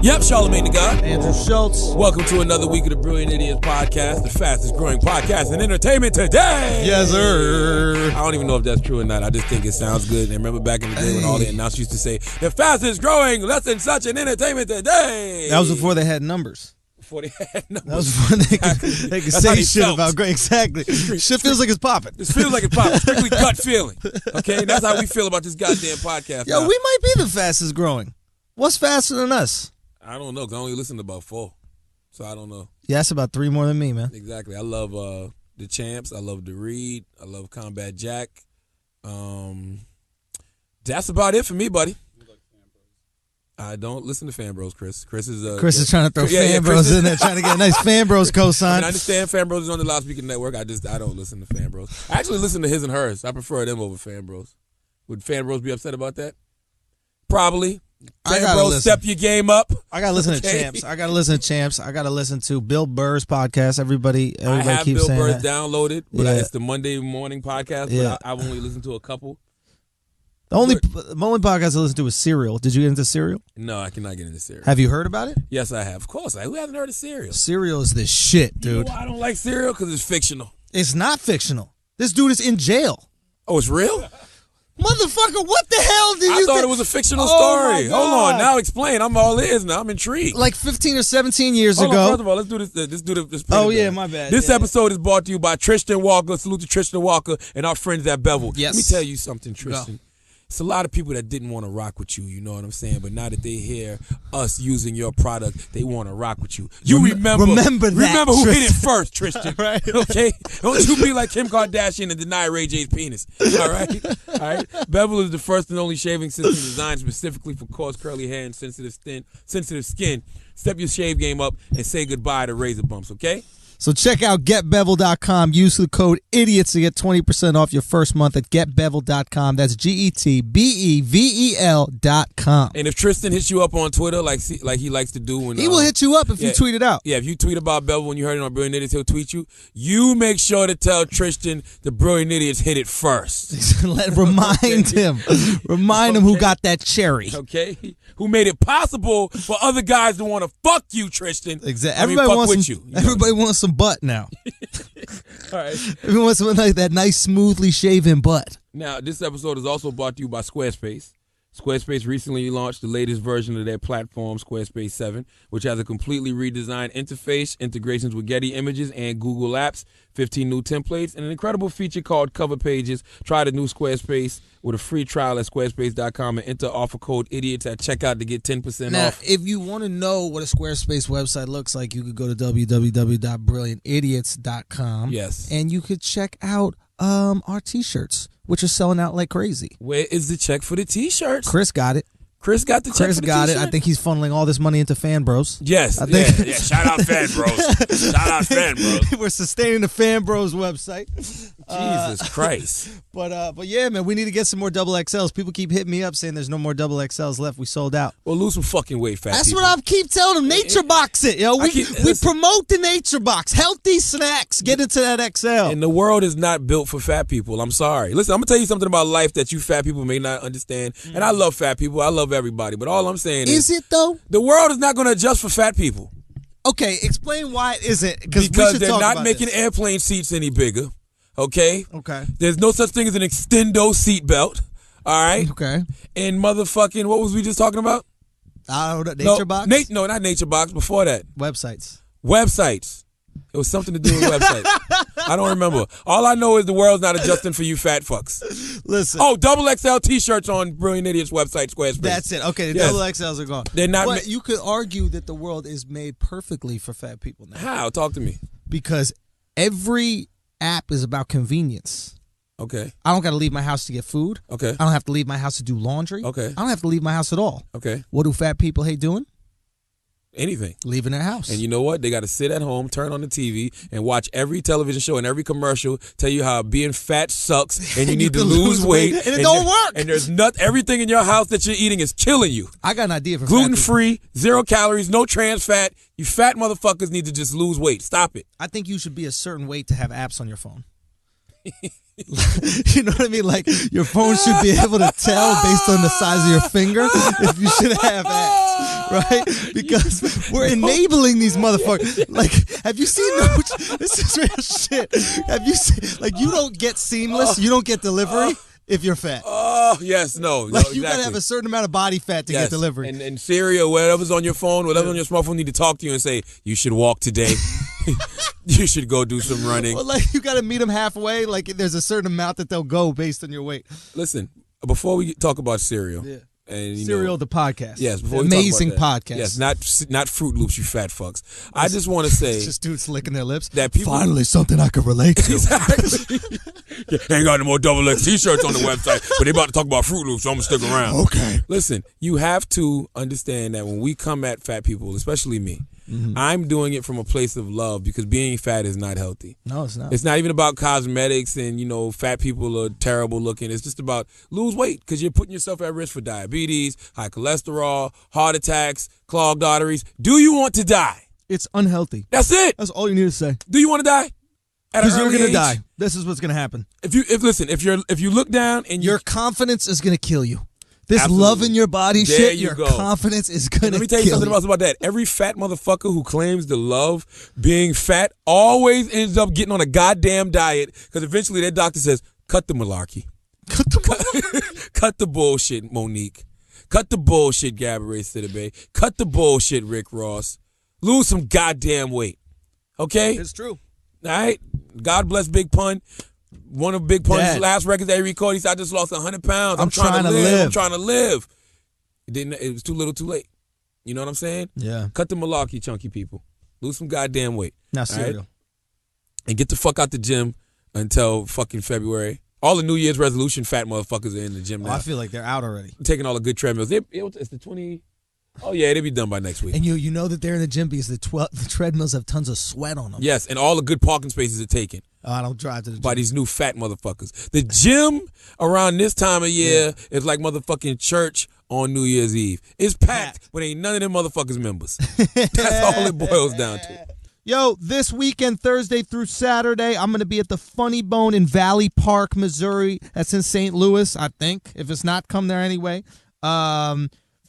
Yep, Charlamagne the God. Andrew Schulz. Welcome to another week of the Brilliant Idiots podcast, the fastest growing podcast in entertainment today. Yes, sir. I don't even know if that's true or not. I just think it sounds good. And remember back in the day when all the announcers used to say, the fastest growing, less than such an entertainment today. That was before they had numbers. Before they had numbers. That was before they could say shit felt. about great. Exactly. Shit feels like it's popping. It feels like it's popping. Strictly gut feeling. Okay? That's how we feel about this goddamn podcast. Yo, now. we might be the fastest growing. What's faster than us? I don't know, because I only listen to about 4. So I don't know. Yeah, that's about 3 more than me, man. Exactly. I love the Champs. I love the Reed. I love Combat Jack. That's about it for me, buddy. I don't listen to Fan Bros, Chris. Chris is trying to throw Fan Bros in there, trying to get a nice Fan Bros cosign. I mean, I understand Fan Bros is on the Loudspeaker Network. I don't listen to Fan Bros. I actually listen to His and Hers. I prefer them over Fan Bros. Would Fan Bros be upset about that? Probably. Fan Bros, step your game up. I gotta listen to Champs. I gotta listen to Bill Burr's podcast. Everybody I have keeps Bill saying Burr's that. downloaded, but Yeah. it's the Monday morning podcast. Yeah. But I've only listened to a couple. The only podcast I listen to is Serial. Did you get into Serial? No, I cannot get into Serial. Have you heard about it? Yes, I have. Of course. Who hasn't heard of Serial? Serial is the shit, dude. You know why I don't like Serial? Because it's fictional. It's not fictional. This dude is in jail. Oh, it's real? Motherfucker, what the hell did you I thought think? it was a fictional Oh, story. my Hold God. on. Now explain. I'm all ears now. I'm intrigued. Like 15 or 17 years Hold ago. on, first of all, let's do this. Let's do this. Oh, yeah, my bad. This Yeah. episode is brought to you by Tristan Walker. Salute to Tristan Walker and our friends at Bevel. Yes. Let me tell you something, Tristan. It's a lot of people that didn't want to rock with you, you know what I'm saying? But now that they hear us using your product, they want to rock with you. You remember that, remember who hit it Tristan. first, Tristan. Right. Okay? Don't you be like Kim Kardashian and deny Ray J's penis. All right? All right? Bevel is the first and only shaving system designed specifically for coarse, curly hair and sensitive skin. Step your shave game up and say goodbye to razor bumps, okay? So check out getbevel.com. Use the code IDIOTS to get 20% off your first month at getbevel.com. That's GETBEVEL.com. And if Tristan hits you up on Twitter like he likes to do when He will hit you up if you tweet it out. Yeah, if you tweet about Bevel when you heard it on Brilliant Idiots, he'll tweet you. You make sure to tell Tristan the Brilliant Idiots hit it first. Remind him who got that cherry. Okay? Who made it possible for other guys to want to fuck you, Tristan. Exactly. I mean, Everybody fuck wants with some, you. everybody wants some butt now. All right. Everyone wants some, like that nice, smoothly shaven butt. Now, this episode is also brought to you by Squarespace. Squarespace recently launched the latest version of their platform, Squarespace 7, which has a completely redesigned interface, integrations with Getty Images and Google Apps, 15 new templates, and an incredible feature called Cover Pages. Try the new Squarespace with a free trial at squarespace.com and enter offer code IDIOTS at checkout to get 10% Now, off. if you want to know what a Squarespace website looks like, you could go to www.brilliantidiots.com. Yes. And you could check out our T-shirts, which are selling out like crazy. Where is the check for the T-shirts? Chris got it. Chris got the check Chris for the got T-shirt? it. I think he's funneling all this money into Fan Bros. Yes. I think- Yeah. Shout out Fan Bros. Shout out Fan Bros. We're sustaining the Fan Bros website. Jesus Christ. But yeah, man, we need to get some more double XLs. People keep hitting me up saying there's no more double XLs left. We sold out. Well, lose some fucking weight, fat That's people. what I keep telling them. NatureBox it, yo. We promote the NatureBox. Healthy snacks. Get into that XL. And the world is not built for fat people. I'm sorry. Listen, I'm going to tell you something about life that you fat people may not understand. And I love fat people. I love everybody. But all I'm saying is it, though? The world is not going to adjust for fat people. Okay, explain why it isn't. Because they're not making airplane seats any bigger. Okay? Okay. There's no such thing as an extendo seat belt. All right? Okay. And motherfucking, what was we just talking about? I don't know. NatureBox? No, not NatureBox. Before that. Websites. It was something to do with websites. I don't remember. All I know is the world's not adjusting for you fat fucks. Listen. Oh, double XL T-shirts on Brilliant Idiots website, Squarespace. That's it. Okay, the Yes. double XLs are gone. They're not. But you could argue that the world is made perfectly for fat people now. How? Talk to me. Because every app is about convenience. Okay. I don't got to leave my house to get food. Okay. I don't have to leave my house to do laundry. Okay. I don't have to leave my house at all. Okay. What do fat people hate doing? Anything. Leaving their house. And you know what? They got to sit at home, turn on the TV, and watch every television show and every commercial tell you how being fat sucks and you need to lose weight. And it don't work. And there's everything in your house that you're eating is killing you. I got an idea for gluten-free, 0 calories, no trans fat. You fat motherfuckers need to just lose weight. Stop it. I think you should be a certain weight to have apps on your phone. You know what I mean? Like, your phone should be able to tell based on the size of your finger if you should have abs, right? Because we're enabling these motherfuckers. Like, have you seen this is real shit. Have you seen, like, you don't get seamless, you don't get delivery if you're fat. Oh, yes, no. Like, no, you gotta have a certain amount of body fat to get delivery. And Siri or whatever's on your phone, whatever's on your smartphone, need to talk to you and say, you should walk today. You should go do some running. Well, like, you gotta meet them halfway. Like, there's a certain amount that they'll go based on your weight. Listen, before we talk about cereal, and Cereal, the podcast. Yes, before amazing we talk about that, podcast. Yes, not Fruit Loops, you fat fucks. I just want to say, it's just dudes licking their lips. That people, finally something I can relate to. Exactly. Ain't got no more double X t-shirts on the website, but they about to talk about Fruit Loops, so I'm gonna stick around. Okay. Listen, you have to understand that when we come at fat people, especially me, I'm doing it from a place of love because being fat is not healthy. No, it's not. It's not even about cosmetics and, fat people are terrible looking. It's just about lose weight because you're putting yourself at risk for diabetes, high cholesterol, heart attacks, clogged arteries. Do you want to die? It's unhealthy. That's it. That's all you need to say. Do you want to die? Because you're going to die. This is what's going to happen. If you look down and your confidence is going to kill you. This Absolutely. Love in your body there shit, you your go. confidence is going to kill you. Let me tell you something else about that. Every fat motherfucker who claims to love being fat always ends up getting on a goddamn diet because eventually their doctor says, cut the malarkey. Cut the bullshit, Monique. Cut the bullshit, Gabrielle Sidibe. Cut the bullshit, Rick Ross. Lose some goddamn weight. Okay? It's true. All right? God bless Big Pun. One of Big Pun's last records that he recorded, he said, I just lost 100 pounds. I'm trying to live. I'm trying to live. It was too little too late. You know what I'm saying? Yeah. Cut the malarkey, chunky people. Lose some goddamn weight. Now, cereal. Right? And get the fuck out the gym until fucking February. All the New Year's resolution fat motherfuckers are in the gym now. I feel like they're out already. Taking all the good treadmills. It's the 20... Oh, yeah, they'll be done by next week. And you know that they're in the gym because the treadmills have tons of sweat on them. Yes, and all the good parking spaces are taken. Oh, I don't drive to the gym. By these new fat motherfuckers. The gym around this time of year is like motherfucking church on New Year's Eve. It's packed, but ain't none of them motherfuckers members. That's all it boils down to. Yo, this weekend, Thursday through Saturday, I'm going to be at the Funny Bone in Valley Park, Missouri. That's in St. Louis, I think. If it's not, come there anyway.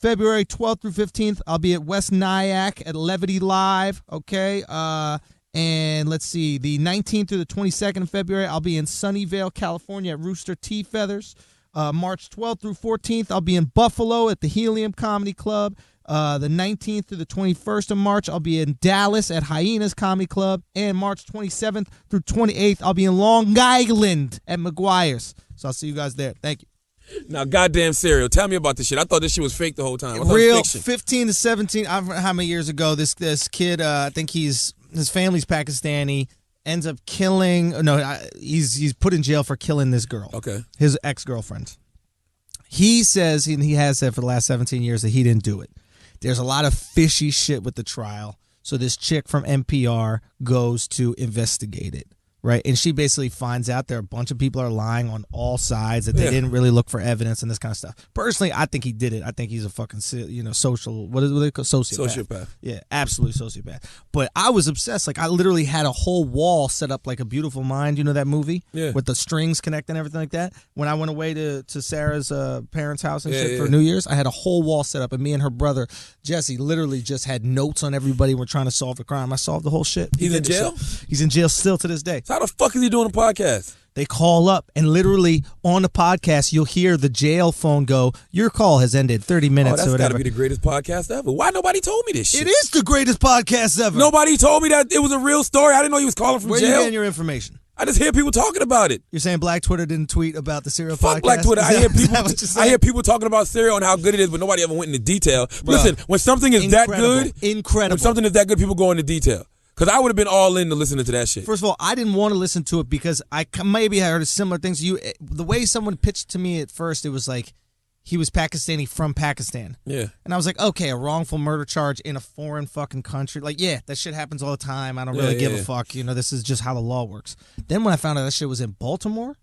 February 12th through 15th, I'll be at West Nyack at Levity Live, okay? And let's see, the 19th through the 22nd of February, I'll be in Sunnyvale, California at Rooster Tea Feathers. March 12th through 14th, I'll be in Buffalo at the Helium Comedy Club. The 19th through the 21st of March, I'll be in Dallas at Hyenas Comedy Club. And March 27th through 28th, I'll be in Long Island at McGuire's. So I'll see you guys there. Thank you. Now, goddamn cereal. Tell me about this shit. I thought this shit was fake the whole time. I thought Real, it was fiction. 15 to 17, I don't know how many years ago, this kid, I think his family's Pakistani, ends up killing, he's put in jail for killing this girl. Okay. His ex-girlfriend. He says, and he has said for the last 17 years, that he didn't do it. There's a lot of fishy shit with the trial. So this chick from NPR goes to investigate it. Right, and she basically finds out there are a bunch of people are lying on all sides, that they didn't really look for evidence and this kind of stuff. Personally, I think he did it. I think he's a fucking social, what they call sociopath. Yeah, absolutely sociopath. But I was obsessed. Like, I literally had a whole wall set up like A Beautiful Mind. You know that movie? Yeah. With the strings connecting and everything like that. When I went away to Sarah's parents' house and shit for New Year's, I had a whole wall set up, and me and her brother Jesse literally just had notes on everybody. We're trying to solve the crime. I solved the whole shit. He's in jail? He's in jail still to this day. So how the fuck is he doing a podcast? They call up, and literally on the podcast, you'll hear the jail phone go, your call has ended 30 minutes or whatever. That's got to be the greatest podcast ever. Why nobody told me this shit? It is the greatest podcast ever. Nobody told me that it was a real story. I didn't know he was calling from Where jail. Where you getting your information? I just hear people talking about it. You're saying Black Twitter didn't tweet about the cereal podcast? Fuck Black Twitter. I hear people talking about cereal and how good it is, but nobody ever went into detail. Bro, listen, when something is that good, when something is that good, people go into detail. Because I would have been all in to listening to that shit. First of all, I didn't want to listen to it because I maybe heard similar things to you. The way someone pitched to me at first, it was like he was Pakistani from Pakistan. Yeah. And I was like, okay, a wrongful murder charge in a foreign fucking country. Like, yeah, that shit happens all the time. I don't really give a fuck. You know, this is just how the law works. Then when I found out that shit was in Baltimore,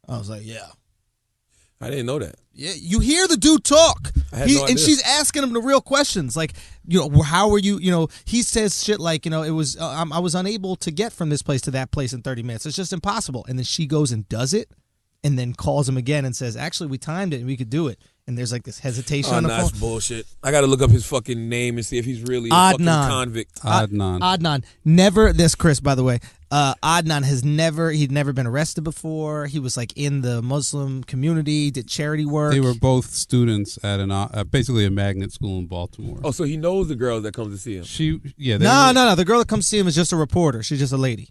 I was like, yeah. I didn't know that. Yeah, you hear the dude talk. I had no idea. And she's asking him the real questions, like, how are you? He says shit like, it was I was unable to get from this place to that place in 30 minutes. It's just impossible. And then she goes and does it, and then calls him again and says, actually, we timed it and we could do it. And there's like this hesitation on the phone. That's bullshit. I got to look up his fucking name and see if he's really a fucking convict. Adnan. Never, this Chris, by the way, Adnan he'd never been arrested before. He was like in the Muslim community, did charity work. They were both students at basically a magnet school in Baltimore. Oh, so he knows the girl that comes to see him. No. The girl that comes to see him is just a reporter. She's just a lady.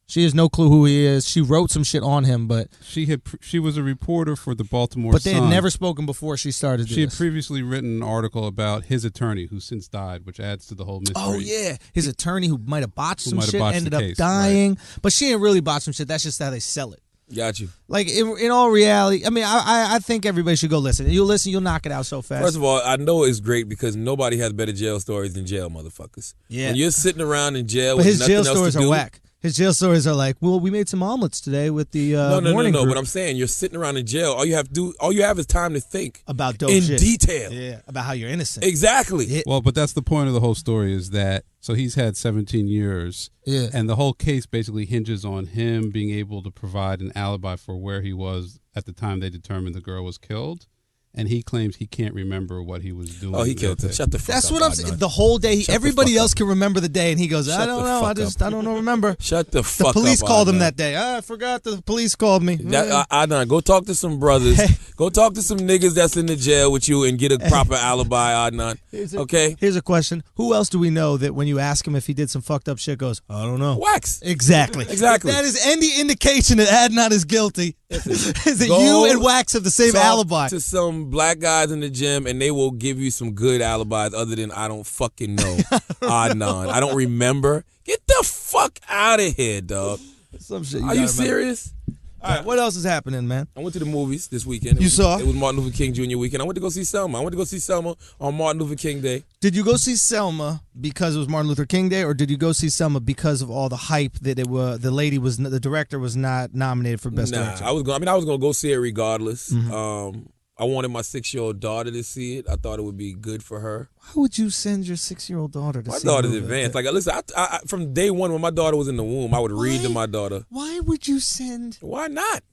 She has no clue who he is. She wrote some shit on him, but she was a reporter for the Baltimore But they Sun. had never spoken before she started. She had previously written an article about his attorney, who since died, which adds to the whole mystery. Oh yeah, his attorney who might have botched some shit ended up case, dying, right. But she didn't really botch some shit. That's just how they sell it. Got you. Like in all reality, I mean, I think everybody should go listen. You listen, you'll knock it out so fast. First of all, I know it's great because nobody has better jail stories than jail motherfuckers. Yeah. When you're sitting around in jail, but with his nothing jail else stories to do, are whack. His jail stories are like, well, we made some omelets today with the morning No. group. But I'm saying you're sitting around in jail. All you have is time to think about dope in shit. detail. Yeah, about how you're innocent. Exactly. Well, but that's the point of the whole story is that so he's had 17 years. Yeah. And the whole case basically hinges on him being able to provide an alibi for where he was at the time they determined the girl was killed. And he claims he can't remember what he was doing. Oh, he killed her. Shut the fuck up. That's what I'm saying. The whole day, everybody else can remember the day, and he goes, I don't know. I don't remember. Shut the fuck up. The police called him that day. I forgot the police called me. Adnan, go talk to some brothers. Go talk to some niggas that's in the jail with you and get a proper alibi, Adnan. Okay? Here's a question. Who else do we know that when you ask him if he did some fucked up shit goes, I don't know. Wax. Exactly. If that is any indication that Adnan is guilty, is that you and Wax have the same alibi. To some black guys in the gym and they will give you some good alibis other than I don't fucking know. Adnan. I don't remember. Get the fuck out of here, dog. Some shit. Are you serious? All right, what else is happening, man? I went to the movies this weekend. You saw? It was Martin Luther King Jr. weekend. I went to go see Selma. I went to go see Selma on Martin Luther King Day. Did you go see Selma because it was Martin Luther King Day, or did you go see Selma because of all the hype that the director was not nominated for Best Director? I was gonna go see it regardless. Mm-hmm. I wanted my 6-year-old daughter to see it. I thought it would be good for her. Why would you send your 6-year-old daughter to see it? My daughter's advanced. Like, listen, I, from day one when my daughter was in the womb, I would read to my daughter. Why would you send? Why not?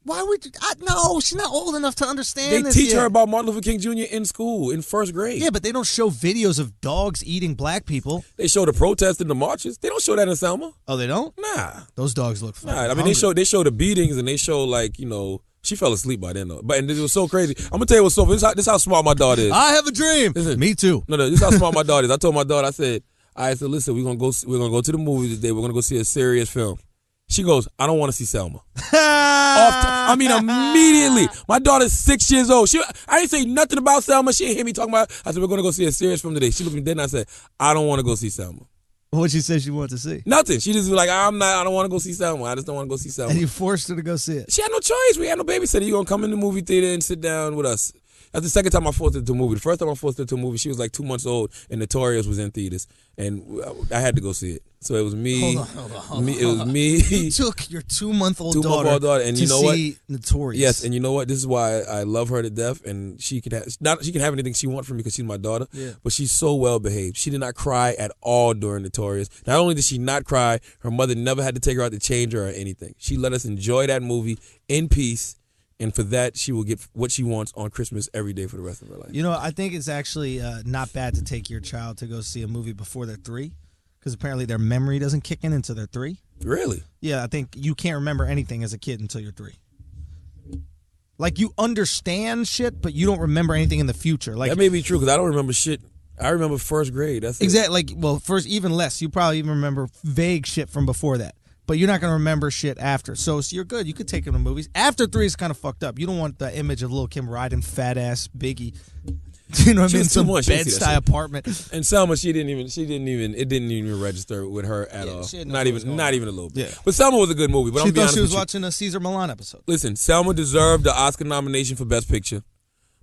Why would you? No, she's not old enough to understand this They teach yet. her about Martin Luther King Jr. in school, in first grade. Yeah, but they don't show videos of dogs eating black people. They show the protests and the marches. They don't show that in Selma. Oh, they don't? Nah. Those dogs look fun. Nah, I mean, they show the beatings and they show, like, she fell asleep by then, though. And it was so crazy. I'm going to tell you what's so funny. This is how smart my daughter is. I have a dream. Listen, me too. No, this is how smart my daughter is. I told my daughter, I said, all right, so listen, we're gonna go to the movies today. We're gonna go see a serious film. She goes, I don't want to see Selma. Immediately. My daughter's 6 years old. I didn't say nothing about Selma. She didn't hear me talking about it. I said, we're gonna go see a serious film today. She looked at me dead and I said, I don't want to go see Selma. What'd she say she wanted to see? Nothing. She just was like, I don't want to go see Selma. I just don't want to go see Selma. And you forced her to go see it. She had no choice. We had no babysitter. You gonna come in the movie theater and sit down with us. That's the second time I forced her to a movie. The first time I forced her to a movie, she was like 2 months old, and Notorious was in theaters, and I had to go see it. So it was me. Hold on. It was me. You took your 2-month-old daughter and to you know see what? Notorious. Yes, and you know what? This is why I love her to death, and she can have anything she wants from me because she's my daughter. Yeah. But she's so well behaved. She did not cry at all during Notorious. Not only did she not cry, her mother never had to take her out to change her or anything. She let us enjoy that movie in peace. And for that, she will get what she wants on Christmas every day for the rest of her life. I think it's actually not bad to take your child to go see a movie before they're 3, because apparently their memory doesn't kick in until they're 3. Really? Yeah, I think you can't remember anything as a kid until you're 3. Like, you understand shit, but you don't remember anything in the future. Like, that may be true because I don't remember shit. I remember first grade. That's exactly. Like, well, first, even less. You probably even remember vague shit from before that. But you're not going to remember shit after. So you're good. You could take him to movies. After 3 is kind of fucked up. You don't want the image of Lil' Kim riding fat-ass Biggie. You know what I mean? Some Bed-Stuy apartment. And Selma, it didn't even register with her at all. Not even a little bit. Yeah. But Selma was a good movie. But she thought she was watching a Cesar Millan episode. Listen, Selma deserved the Oscar nomination for Best Picture.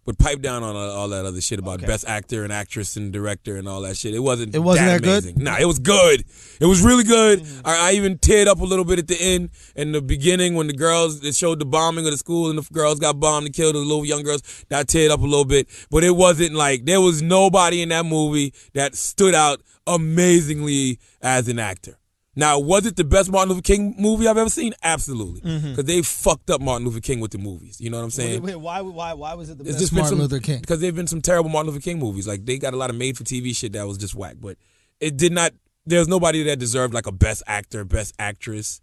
But pipe down on all that other shit about Okay. best actor and actress and director and all that shit. It wasn't that that good? amazing. Nah, it was good. It was really good. I even teared up a little bit at the end and the beginning when the girls, it showed the bombing of the school and the girls got bombed and killed, the little young girls. That teared up a little bit. But it wasn't like, there was nobody in that movie that stood out amazingly as an actor. Now, was it the best Martin Luther King movie I've ever seen? Absolutely. Because they fucked up Martin Luther King with the movies. You know what I'm saying? Wait, why was it the It's best just been Martin some, Luther King? Because there've been some terrible Martin Luther King movies. Like, they got a lot of made-for-TV shit that was just whack. But it did not, there's nobody that deserved, like, a best actor, best actress.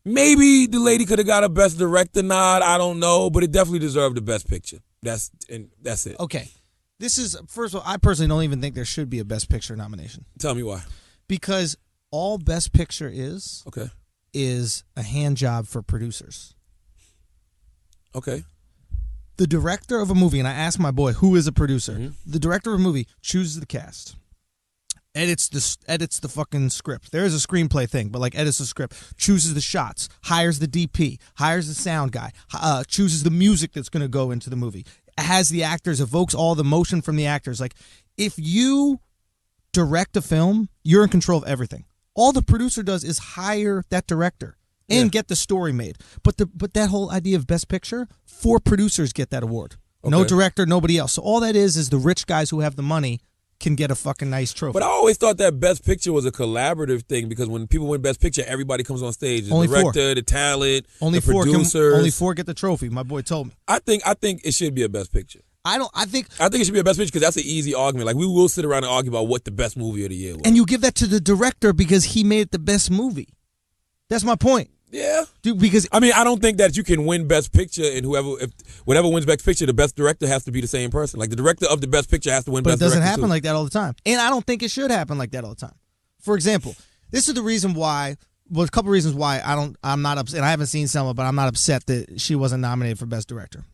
Maybe the lady could have got a best director nod. I don't know. But it definitely deserved the best picture. That's it. Okay. This is, first of all, I personally don't even think there should be a best picture nomination. Tell me why. Because all best picture is a hand job for producers. Okay. The director of a movie, and I asked my boy, who is a producer? The director of a movie chooses the cast, edits the fucking script. There is a screenplay thing, but like edits the script, chooses the shots, hires the DP, hires the sound guy, chooses the music that's going to go into the movie, has the actors, evokes all the motion from the actors. Like, if you direct a film, you're in control of everything. All the producer does is hire that director and get the story made. But that whole idea of best picture, 4 producers get that award. Okay. No director, nobody else. So all that is the rich guys who have the money can get a fucking nice trophy. But I always thought that best picture was a collaborative thing because when people win best picture, everybody comes on stage. The only director, 4. the talent, only the 4 producers. only 4 get the trophy. My boy told me. I think it should be a best picture. I think it should be a best picture because that's an easy argument. Like, we will sit around and argue about what the best movie of the year was. And you give that to the director because he made it the best movie. That's my point. Yeah. Dude, because I mean, I don't think that you can win best picture and whatever wins best picture, the best director has to be the same person. Like, the director of the best picture has to win best director. But it doesn't happen too. like that all the time. And I don't think it should happen like that all the time. For example, this is the reason why, well, a couple reasons why I'm not upset. And I haven't seen Selma, but I'm not upset that she wasn't nominated for best director.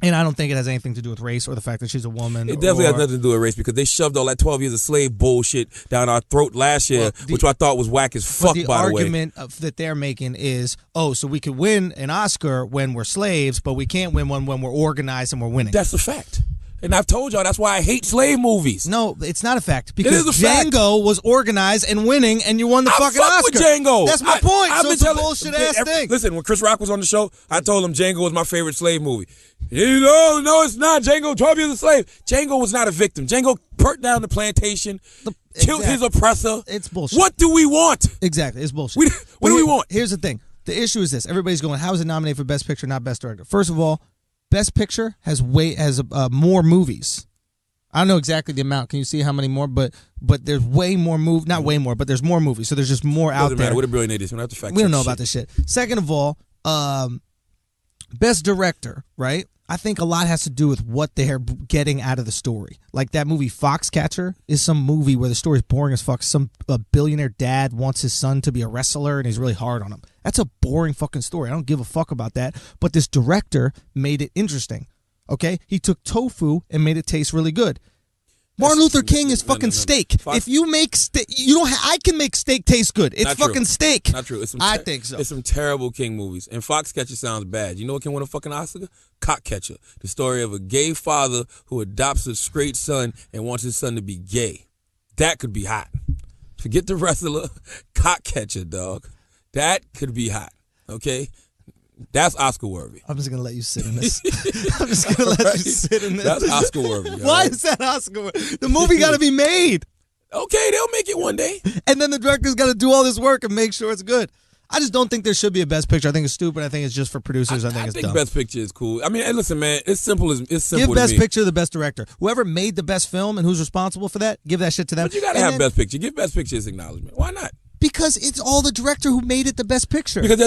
And I don't think it has anything to do with race or the fact that she's a woman. It definitely has nothing to do with race because they shoved all that 12 years of slave bullshit down our throat last year, which I thought was whack as fuck, by the way. The argument that they're making is, so we can win an Oscar when we're slaves, but we can't win one when we're organized and we're winning. That's a fact. And I've told y'all that's why I hate slave movies. No, it's not a fact. Because Django was organized and winning, and you won the fucking Oscar. With Django. That's my point. So it's a bullshit-ass thing. Listen, when Chris Rock was on the show, I told him Django was my favorite slave movie. No, it's not. Django, 12 years a slave. Django was not a victim. Django burnt down the plantation, killed his oppressor. It's bullshit. What do we want? Exactly, it's bullshit. What do we want? Here's the thing. The issue is this. Everybody's going, how is it nominated for Best Picture, not Best Director? First of all, Best Picture has more movies. I don't know exactly the amount. Can you see how many more? But there's way more not way more, but there's more movies. So there's just more out there. Doesn't matter. What a brilliant idea. We don't have to fact check. We don't know about this shit. Second of all, Best Director, right? I think a lot has to do with what they're getting out of the story. Like that movie Foxcatcher is some movie where the story is boring as fuck. Some billionaire dad wants his son to be a wrestler and he's really hard on him. That's a boring fucking story. I don't give a fuck about that. But this director made it interesting. Okay? He took tofu and made it taste really good. Martin Luther King is fucking steak. If you make steak, I can make steak taste good. It's fucking steak. Not true. I think so. It's some terrible King movies. And Foxcatcher sounds bad. You know what can win a fucking Oscar? Cockcatcher. The story of a gay father who adopts a straight son and wants his son to be gay. That could be hot. Forget the wrestler. Cockcatcher, dog. That could be hot. Okay? That's Oscar worthy. I'm just gonna let you sit in this. I'm just gonna let you sit in this. That's Oscar worthy. Why is that Oscar worthy? The movie got to be made. Okay, they'll make it one day. And then the director's got to do all this work and make sure it's good. I just don't think there should be a Best Picture. I think it's stupid. I think it's just for producers. I think it's dumb. Best Picture is cool. I mean, hey, listen, man, it's simple. Give Best Picture to the best director. Whoever made the best film and who's responsible for that, give that shit to them. But you got to have Best Picture. Give Best Picture its acknowledgement. Why not? Because it's all the director who made it the best picture. Because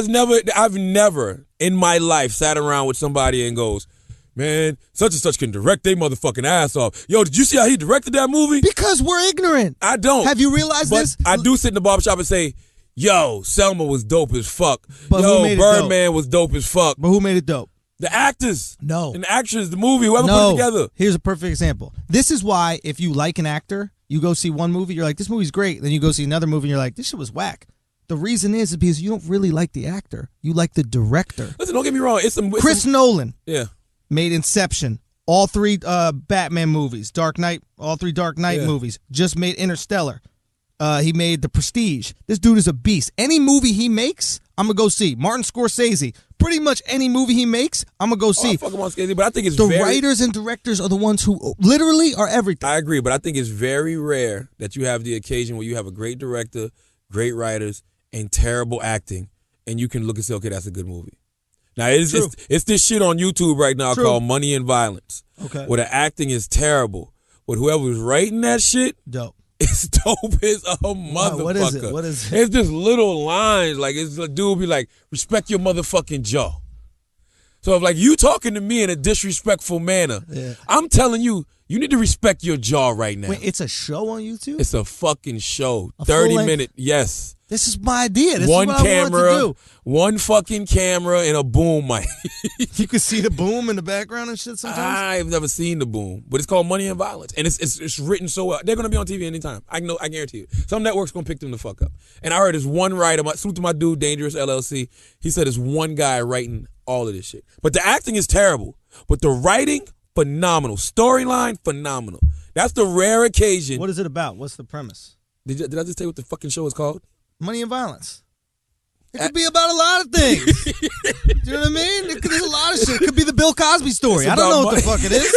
I've never in my life sat around with somebody and goes, man, such and such can direct they motherfucking ass off. Yo, did you see how he directed that movie? Because we're ignorant. I don't. Have you realized this? I do sit in the barbershop and say, yo, Selma was dope as fuck. But who made it Birdman was dope as fuck. But who made it dope? The actors. No. And the actors, the movie, whoever put it together. Here's a perfect example. This is why if you like an actor, you go see one movie, you're like, this movie's great. Then you go see another movie and you're like, this shit was whack. The reason is because you don't really like the actor. You like the director. Listen, don't get me wrong. Chris Nolan yeah. made Inception. all 3 Batman movies, Dark Knight, all 3 Dark Knight movies. Just made Interstellar. He made The Prestige. This dude is a beast. Any movie he makes, I'm going to go see. Martin Scorsese. Pretty much any movie he makes, I'm going to go see. I fuck him on Scorsese, but I think it's the writers and directors are the ones who literally are everything. I agree, but I think it's very rare that you have the occasion where you have a great director, great writers, and terrible acting, and you can look and say, okay, that's a good movie. Now, it's this shit on YouTube right now called Money and Violence, where the acting is terrible, but whoever's writing that shit, dope. It's dope as a motherfucker. What is it? What is it? It's just little lines. Like, it's a dude be like, respect your motherfucking jaw. So if like you talking to me in a disrespectful manner, I'm telling you, you need to respect your jaw right now. Wait, it's a show on YouTube? It's a fucking show. 30-minute, yes. This is my idea. This one is what camera, I wanted to do. One fucking camera and a boom mic. You can see the boom in the background and shit sometimes? I've never seen the boom, but it's called Money and Violence, and it's written so well. They're gonna be on TV anytime. I guarantee you. Some network's gonna pick them the fuck up. And I heard there's one writer. Salute to my dude, Dangerous LLC. He said there's one guy writing all of this shit. But the acting is terrible. But the writing, phenomenal. Storyline, phenomenal. That's the rare occasion. What is it about? What's the premise? Did I just tell you what the fucking show is called? Money and Violence. It could be about a lot of things. Do you know what I mean? There's a lot of shit. It could be the Bill Cosby story. I don't know what the fuck it is.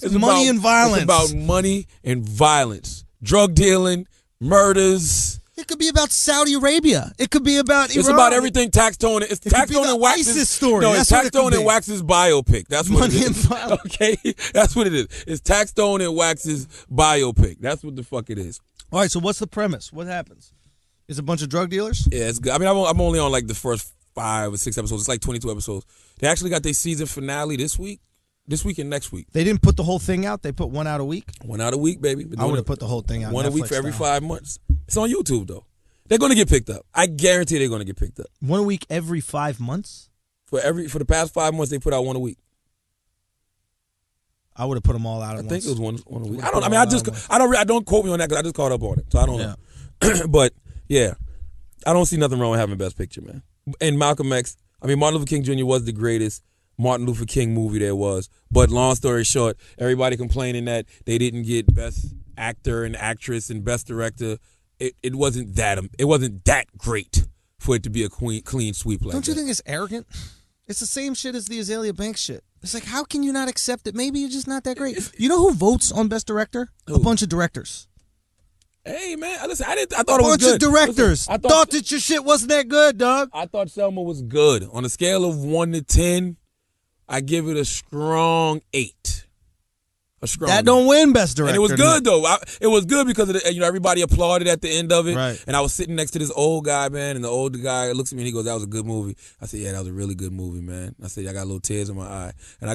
It's money and violence. It's about money and violence. Drug dealing, murders. It could be about Saudi Arabia. It could be about Iran. It's about everything Tax Tone. It's Tax Tone and Wax's ISIS story. No, That's it's Tax Tone and Wax's biopic. That's what Money it and is. Violence. Okay, that's what it is. It's Tax Tone and Wax's biopic. That's what the fuck it is. All right. So what's the premise? What happens? Is a bunch of drug dealers? Yeah, it's good. I mean, I'm only on like the first 5 or 6 episodes. It's like 22 episodes. They actually got their season finale this week and next week. They didn't put the whole thing out. They put one out a week. One out a week, baby. I would have put the whole thing out. One Netflix a week for every style. 5 months. It's on YouTube though. They're gonna get picked up. I guarantee they're gonna get picked up. One a week every 5 months. For the past 5 months, they put out one a week. I would have put them all out at once. I think it was one a week. I don't quote me on that because I just caught up on it, so I don't know. But yeah. I don't see nothing wrong with having Best Picture, man. And Malcolm X, Martin Luther King Jr. was the greatest Martin Luther King movie there was. But long story short, everybody complaining that they didn't get Best Actor and Actress and Best Director. It wasn't that great for it to be a clean sweep like that. Don't you think it's arrogant? It's the same shit as the Azalea Banks shit. It's like, how can you not accept it? Maybe you're just not that great. You know who votes on Best Director? Who? A bunch of directors. Hey man, listen, I thought it was good. A bunch of directors. Listen, I thought that your shit wasn't that good, dog. I thought Selma was good. On a scale of 1 to 10, I give it a strong 8. That don't win Best Director. And it was good though. It was good because everybody applauded at the end of it. Right. And I was sitting next to this old guy, man, and the older guy looks at me and he goes, "That was a good movie." I said, "Yeah, that was a really good movie, man." I said, "I got little tears in my eye." And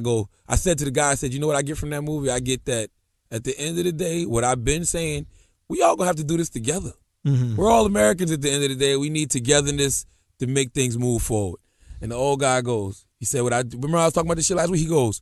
I said to the guy, I said, "You know what I get from that movie? I get that at the end of the day, what I've been saying, we all gonna have to do this together. Mm-hmm. We're all Americans at the end of the day. We need togetherness to make things move forward." And the old guy goes, he said, remember I was talking about this shit last week? He goes,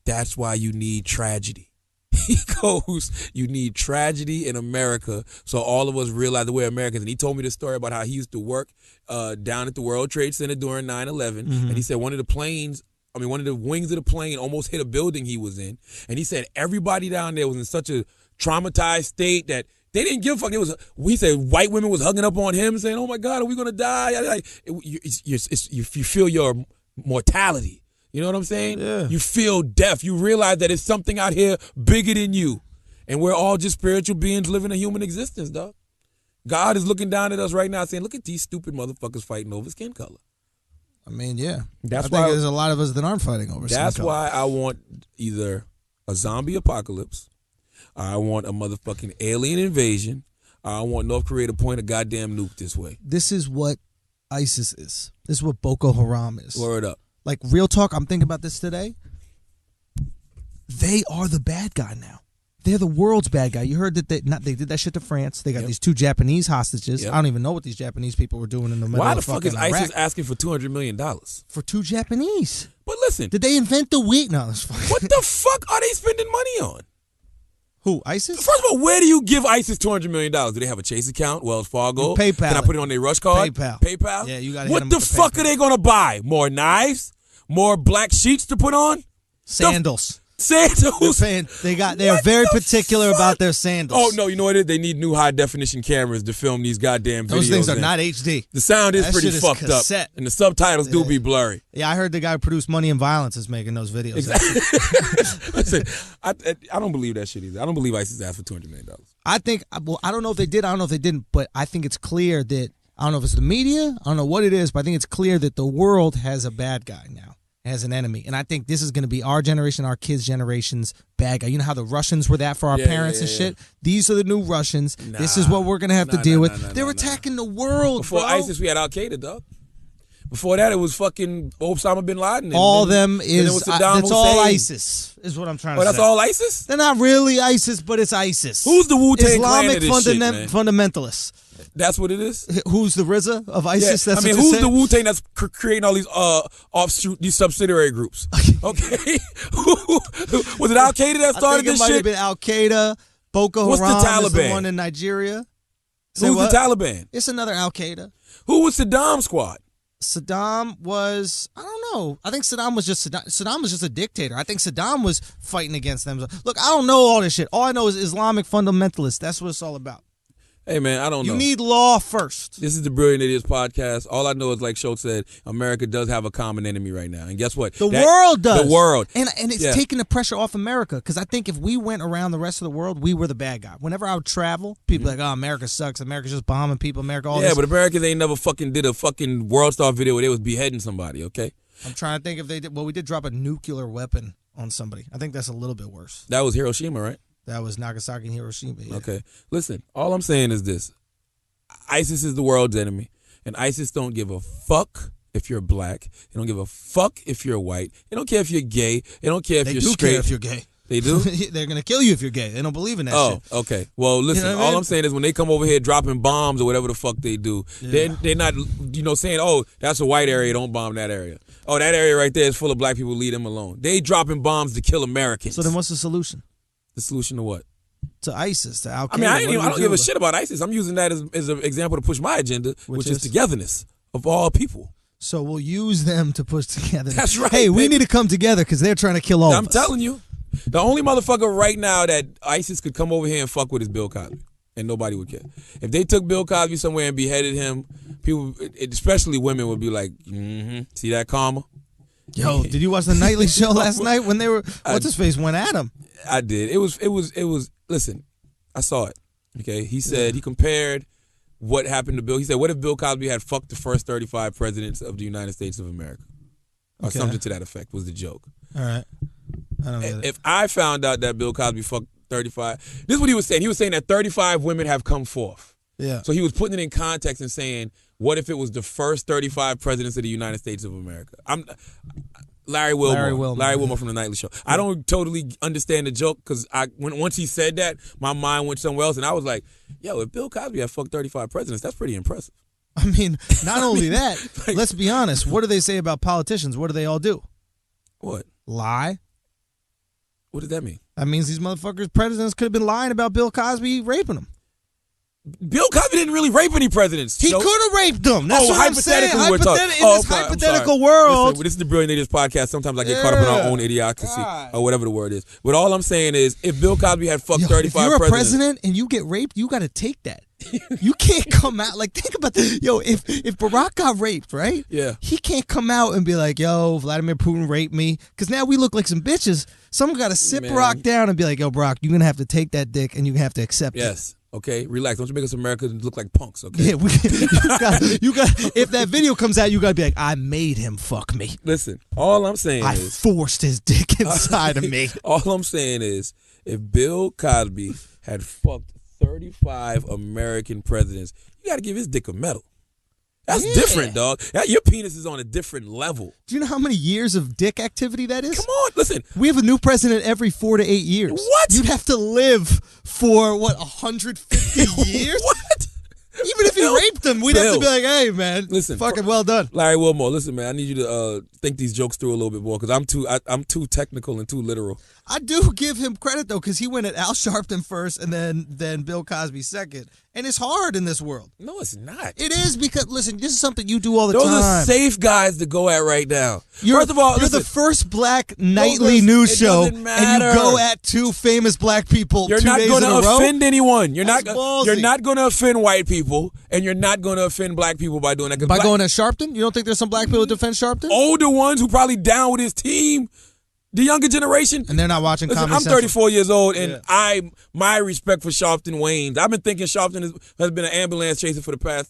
"That's why you need tragedy." He goes, "You need tragedy in America so all of us realize that we're Americans." And he told me this story about how he used to work down at the World Trade Center during 9/11. Mm-hmm. And he said one of the wings of the plane almost hit a building he was in. And he said everybody down there was in such a traumatized state that they didn't give a fuck. He said white women was hugging up on him saying, "Oh my God, are we going to die?" You feel your mortality. You know what I'm saying? Yeah. You feel death. You realize that it's something out here bigger than you. And we're all just spiritual beings living a human existence, dog. God is looking down at us right now saying, "Look at these stupid motherfuckers fighting over skin color." I mean, yeah. I think why there's a lot of us that aren't fighting over skin color. That's why I want either a zombie apocalypse, I want a motherfucking alien invasion, I want North Korea to point a goddamn nuke this way. This is what ISIS is. This is what Boko Haram is. Word up. Like, real talk, I'm thinking about this today. They are the bad guy now. They're the world's bad guy. You heard that they did that shit to France. They got these 2 Japanese hostages. Yep. I don't even know what these Japanese people were doing in the middle Why of the fuck is Iraq. ISIS asking for $200 million? For 2 Japanese. But listen. Did they invent the wheat? No, that's fine. What the fuck are they spending money on? Who, ISIS? First of all, where do you give ISIS $200 million? Do they have a Chase account, Wells Fargo? PayPal. Can I put it on their Rush card? PayPal. Yeah, you got to What the fuck are they going to buy? More knives? More black sheets to put on? Sandals. Sandals. They are very particular about their sandals. Oh no, you know what it is? They need new high definition cameras to film these goddamn videos. Those things are not HD. The sound is That pretty shit is fucked up, cassette. and the subtitles do be blurry. Yeah, I heard the guy who produced Money and Violence is making those videos. Exactly. Listen, I don't believe that shit either. I don't believe ISIS asked for $200 million. I think, well, I don't know if they did, I don't know if they didn't, but I think it's clear that, I don't know if it's the media, I don't know what it is, but I think it's clear that the world has a bad guy now, has an enemy. And I think this is going to be our generation, our kids' generation's bad guy. You know how the Russians were that for our parents and shit? These are the new Russians. This is what we're going to have to deal with. They're attacking the world, Before bro. ISIS, we had Al-Qaeda, dog. Before that, it was fucking Osama bin Laden. All them is, that's all Hussein. ISIS, is what I'm trying to say. Oh, that's all ISIS? They're not really ISIS, but it's ISIS. Who's the Wu-Tang Clan Islamic of this shit, man? fundamentalists. That's what it is? Who's the RZA of ISIS? Yeah. That's I mean, what you're who's the saying? Wu-Tang that's creating all these offshoot, these subsidiary groups? Okay. Was it Al-Qaeda that started I think it this might shit? have been Al-Qaeda. Boko What's the Haram is the Taliban? one in Nigeria. Say Who's what? the Taliban? It's another Al-Qaeda. Who was Saddam's squad? Saddam was, I don't know. I think Saddam was just a dictator. I think Saddam was fighting against them. Look, I don't know all this shit. All I know is Islamic fundamentalists. That's what it's all about. Hey, man, I don't know. You need law first. This is the Brilliant Idiots podcast. All I know is, like Schulz said, America does have a common enemy right now. And guess what? The world does. The world. And it's taking the pressure off America. Because I think if we went around the rest of the world, we were the bad guy. Whenever I would travel, people like, oh, America sucks. America's just bombing people. America, all this. Yeah, but Americans ain't never fucking did a fucking World Star video where they was beheading somebody, okay? I'm trying to think if they did. Well, we did drop a nuclear weapon on somebody. I think that's a little bit worse. That was Hiroshima, right? That was Nagasaki and Hiroshima. Yeah. Okay. Listen, all I'm saying is this. ISIS is the world's enemy, and ISIS don't give a fuck if you're black. They don't give a fuck if you're white. They don't care if you're gay. They don't care if you're straight. They do care if you're gay. They do? They're going to kill you if you're gay. They don't believe in that shit. Oh, okay. Well, listen, You know what I mean? all I'm saying is when they come over here dropping bombs or whatever the fuck they do, they're not, saying, oh, that's a white area, don't bomb that area. Oh, that area right there is full of black people, leave them alone. They dropping bombs to kill Americans. So then what's the solution? The solution to what? To ISIS, to Al-Qaeda. I mean, I don't give a shit about ISIS. I'm using that as an example to push my agenda, which is togetherness of all people. So we'll use them to push together. That's right. Hey, we baby. need to come together because they're trying to kill all of us. I'm telling you. The only motherfucker right now that ISIS could come over here and fuck with is Bill Cosby. And nobody would care. If they took Bill Cosby somewhere and beheaded him, people, especially women, would be like, see that karma? Yo, did you watch the nightly show last night when they were, what's his face went at him? I did. It was, listen, I saw it. Okay. He said, he compared what happened to Bill. He said, what if Bill Cosby had fucked the first 35 presidents of the United States of America? Or something to that effect was the joke. All right. I don't get it. If I found out that Bill Cosby fucked 35, this is what he was saying. He was saying that 35 women have come forth. Yeah. So he was putting it in context and saying, what if it was the first 35 presidents of the United States of America? Larry Wilmore from the Nightly Show. I don't totally understand the joke because once he said that, my mind went somewhere else, and I was like, yo, if Bill Cosby had fucked 35 presidents, that's pretty impressive. I mean, not only that, let's be honest. What do they say about politicians? What do they all do? What? Lie. What does that mean? That means these motherfuckers, presidents, could have been lying about Bill Cosby raping them. Bill Cosby didn't really rape any presidents. He could have raped them. That's what I'm saying. In this hypothetical world. Listen, this is the Brilliant Idiots podcast. Sometimes I get caught up in our own idiocracy or whatever the word is. But all I'm saying is, if Bill Cosby had fucked 35 presidents. If you're a president and you get raped, you got to take that. You can't come out. Like, think about this. Yo, if Barack got raped, right? Yeah. He can't come out and be like, yo, Vladimir Putin raped me. Because now we look like some bitches. Someone got to sit Barack down and be like, yo, Barack, you're going to have to take that dick and you have to accept it. Yes. Okay, relax. Don't you make us Americans look like punks, okay? Yeah, you got. If that video comes out, you got to be like, I made him fuck me. Listen, all I'm saying I forced his dick inside of me. All I'm saying is, if Bill Cosby had fucked 35 American presidents, you got to give his dick a medal. That's different, dog. Your penis is on a different level. Do you know how many years of dick activity that is? Come on, listen. We have a new president every 4 to 8 years. What? You'd have to live for, 150 years? What? Even if Bill, raped him, we'd have Bill. to be like, hey, man, Listen, fucking well done. Larry Wilmore, listen, man, I need you to think these jokes through a little bit more because I'm too technical and too literal. I do give him credit, though, because he went at Al Sharpton first and then Bill Cosby second. And it's hard in this world. No, it's not. It is because, listen, this is something you do all the Those time. are safe guys to go at right now. First of all, you're listen, the first black nightly listen, news it show, doesn't and matter. you go at two famous black people You're 2 not days going in to a row? offend anyone. You're That's not ballsy. going to offend white people, and you're not going to offend black people by doing that. 'Cause By going at Sharpton? You don't think there's some black people who defend Sharpton? older ones who probably down with his team, the younger generation. And they're not watching Listen, Comedy I'm Central. 34 years old, and my respect for Sharpton wanes. I've been thinking Sharpton has been an ambulance chaser for the past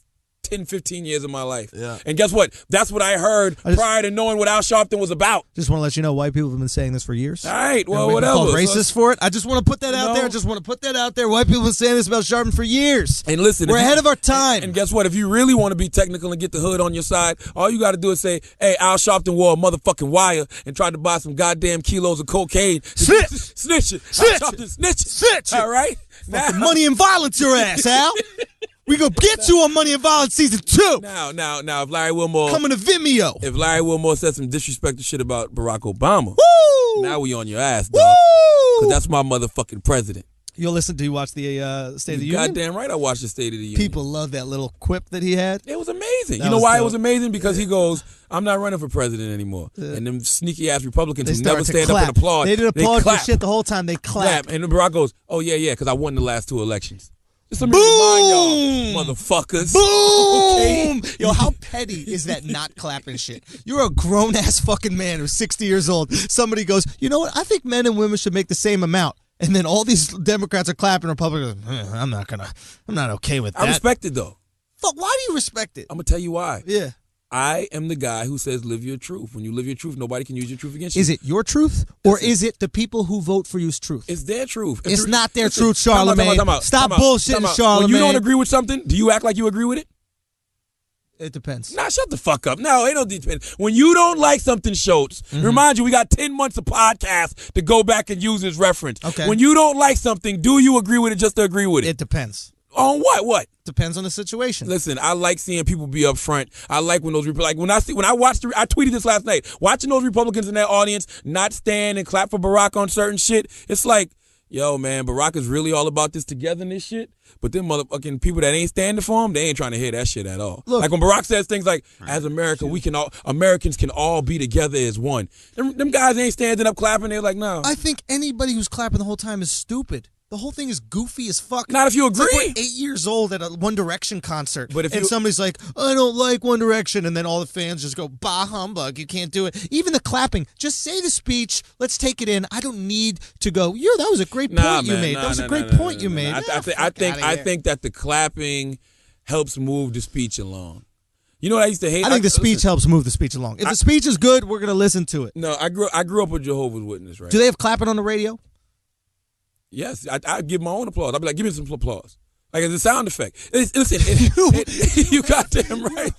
10, 15 years of my life. Yeah. And guess what? That's what I heard prior to knowing what Al Sharpton was about. Just want to let you know, white people have been saying this for years. All right, well, And we've been whatever. called racist for it. I just want to put that out there. I just want to put that out there. White people have been saying this about Sharpton for years. And listen, we're ahead of our time. And guess what? If you really want to be technical and get the hood on your side, all you got to do is say, hey, Al Sharpton wore a motherfucking wire and tried to buy some goddamn kilos of cocaine. Snitch. Snitch it. Snitch Al Sharpton snitch it. Snitch it. All right? Fucking Money and Violence your ass, Al. We gonna get you on Money and Violence season 2. Now, if Larry Wilmore Coming to Vimeo. If Larry Wilmore said some disrespectful shit about Barack Obama, Woo! now we on your ass, Woo! dog. Because that's my motherfucking president. You'll listen to you watch the State of the Union? Goddamn right I watched the State of the Union. People love that little quip that he had. It was amazing. That You know was why dope. it was amazing? Because he goes, I'm not running for president anymore. And them sneaky ass Republicans They who never started to stand up clap. and applaud. They didn't applaud for clap. shit the whole time. They clapped. And then Barack goes, oh, yeah, because I won the last 2 elections. Just let me Boom! remind y'all, motherfuckers. Boom! Okay? Yo, how petty is that not clapping shit? You're a grown-ass fucking man who's 60 years old. Somebody goes, you know what? I think men and women should make the same amount. And then all these Democrats are clapping. Republicans, I'm not okay with that. I respect it, though. Fuck, why do you respect it? I'm going to tell you why. Yeah. I am the guy who says live your truth. When you live your truth, nobody can use your truth against you. Is it your truth, or is it the people who vote for you's truth? It's their truth. It's not their Listen, truth, Charlamagne. Stop bullshitting, Charlamagne. When you don't agree with something, do you act like you agree with it? It depends. Nah, shut the fuck up. No, it don't depend. When you don't like something, Schulz, remind you, we got 10 months of podcasts to go back and use as reference. Okay. When you don't like something, do you agree with it just to agree with it? It depends. On what? What? Depends on the situation. Listen, I like seeing people be up front. I like when those I tweeted this last night. Watching those Republicans in that audience not stand and clap for Barack on certain shit. It's like, yo, man, Barack is really all about this togetherness shit. But them motherfucking people that ain't standing for him, they ain't trying to hear that shit at all. Look, like when Barack says things like, as America, Americans can all be together as one. Them guys ain't standing up clapping. They're like, no. I think anybody who's clapping the whole time is stupid. The whole thing is goofy as fuck. Not if you It's like agree. we're 8 years old at a One Direction concert. But if and you- somebody's like, I don't like One Direction, and then all the fans just go, bah humbug, you can't do it. Even the clapping, just say the speech, let's take it in. I don't need to go, yeah, that was a great point you made. That was a great point you made. I think that the clapping helps move the speech along. You know what I used to hate? I think the speech helps move the speech along. If the speech is good, we're going to listen to it. No, I grew up with Jehovah's Witness, right? Do they have clapping on the radio? Yes, I give my own applause. I'd be like, give me some applause. Like it's a sound effect. Listen, you goddamn right.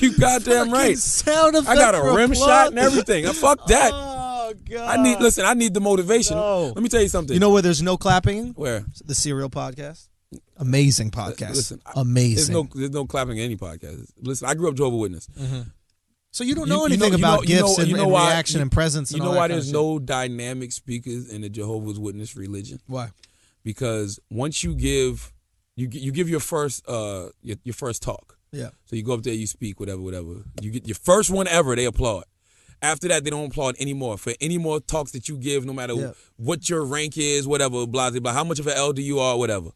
You goddamn right. Sound effect I got a for rim applause? shot and everything. Fuck that. Oh, God. I need the motivation. No. Let me tell you something. You know where there's no clapping? Where? The Serial Podcast. Amazing podcast. Listen, amazing. there's no clapping in any podcast. Listen, I grew up Jehovah's Witness. So you don't know anything about gifts and reaction and presence. You know why there's no dynamic speakers in the Jehovah's Witness religion? Why? Because once you give your first talk. Yeah. So you go up there, you speak, whatever. You get your first one ever, they applaud. After that, they don't applaud anymore. For any more talks that you give, no matter what your rank is, whatever, blah, blah, blah, how much of an elder you are, whatever.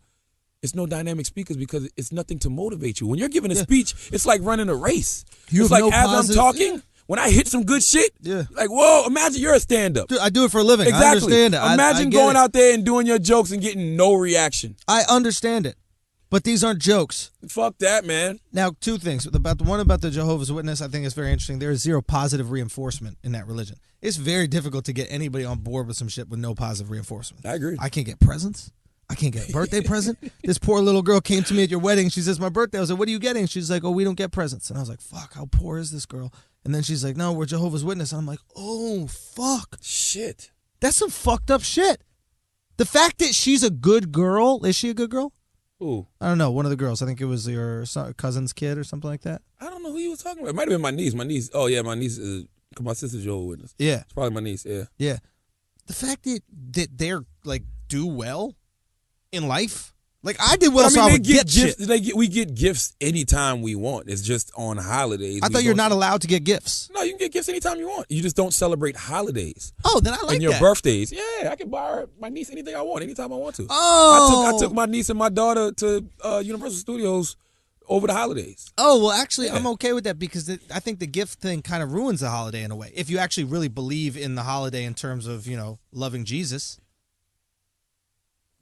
It's no dynamic speakers because it's nothing to motivate you. When you're giving a speech, it's like running a race. It's like as I'm talking, when I hit some good shit, like, whoa, imagine you're a stand-up. Dude, I do it for a living. Exactly. I understand it. Imagine going out there and doing your jokes and getting no reaction. I understand it. But these aren't jokes. Fuck that, man. Now, two things. One about the Jehovah's Witness, I think is very interesting. There is zero positive reinforcement in that religion. It's very difficult to get anybody on board with some shit with no positive reinforcement. I agree. I can't get presents. I can't get a birthday present. This poor little girl came to me at your wedding. She says, my birthday. I was like, what are you getting? She's like, oh, we don't get presents. And I was like, fuck, how poor is this girl? And then she's like, no, we're Jehovah's Witness. And I'm like, oh, fuck. Shit. That's some fucked up shit. The fact that she's a good girl, is she a good girl? Who? I don't know. One of the girls. I think it was your cousin's kid or something like that. I don't know who you was talking about. It might have been my niece. My niece. Oh yeah, my niece is. Cause my sister's Jehovah's Witness. Yeah, it's probably my niece. Yeah. Yeah. The fact that they're like do well in life. Like I did well, so I would get shit. We get gifts anytime we want. It's just on holidays. I thought you're not allowed to get gifts. No, you can get gifts anytime you want. You just don't celebrate holidays. Oh, then I like that. And your birthdays. Yeah, I can buy my niece anything I want, anytime I want to. Oh. I took my niece and my daughter to Universal Studios over the holidays. Oh, well, actually, yeah. I'm okay with that because I think the gift thing kind of ruins the holiday in a way. If you actually really believe in the holiday in terms of, loving Jesus.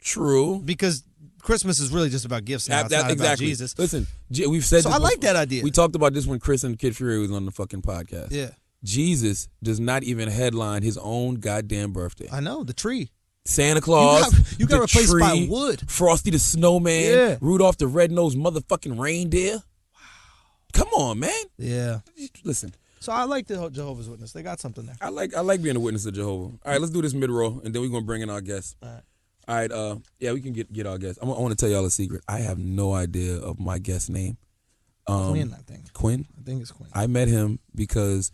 True. Because Christmas is really just about gifts now. It's not about Jesus. Listen, we've said so this I like that idea. We talked about this when Chris and Kid Fury was on the fucking podcast. Yeah. Jesus does not even headline his own goddamn birthday. I know, the tree. Santa Claus, you got replaced by wood. Frosty the Snowman, yeah. Rudolph the Red-Nosed motherfucking reindeer. Wow. Come on, man. Yeah. Listen. So I like the Jehovah's Witness. They got something there. I like being a witness of Jehovah. All right, let's do this mid-roll, and then we're going to bring in our guests. All right, yeah, we can get our guests. I want to tell y'all a secret. I have no idea of my guest's name. Quinn, I think. Quinn? I think it's Quinn. I met him because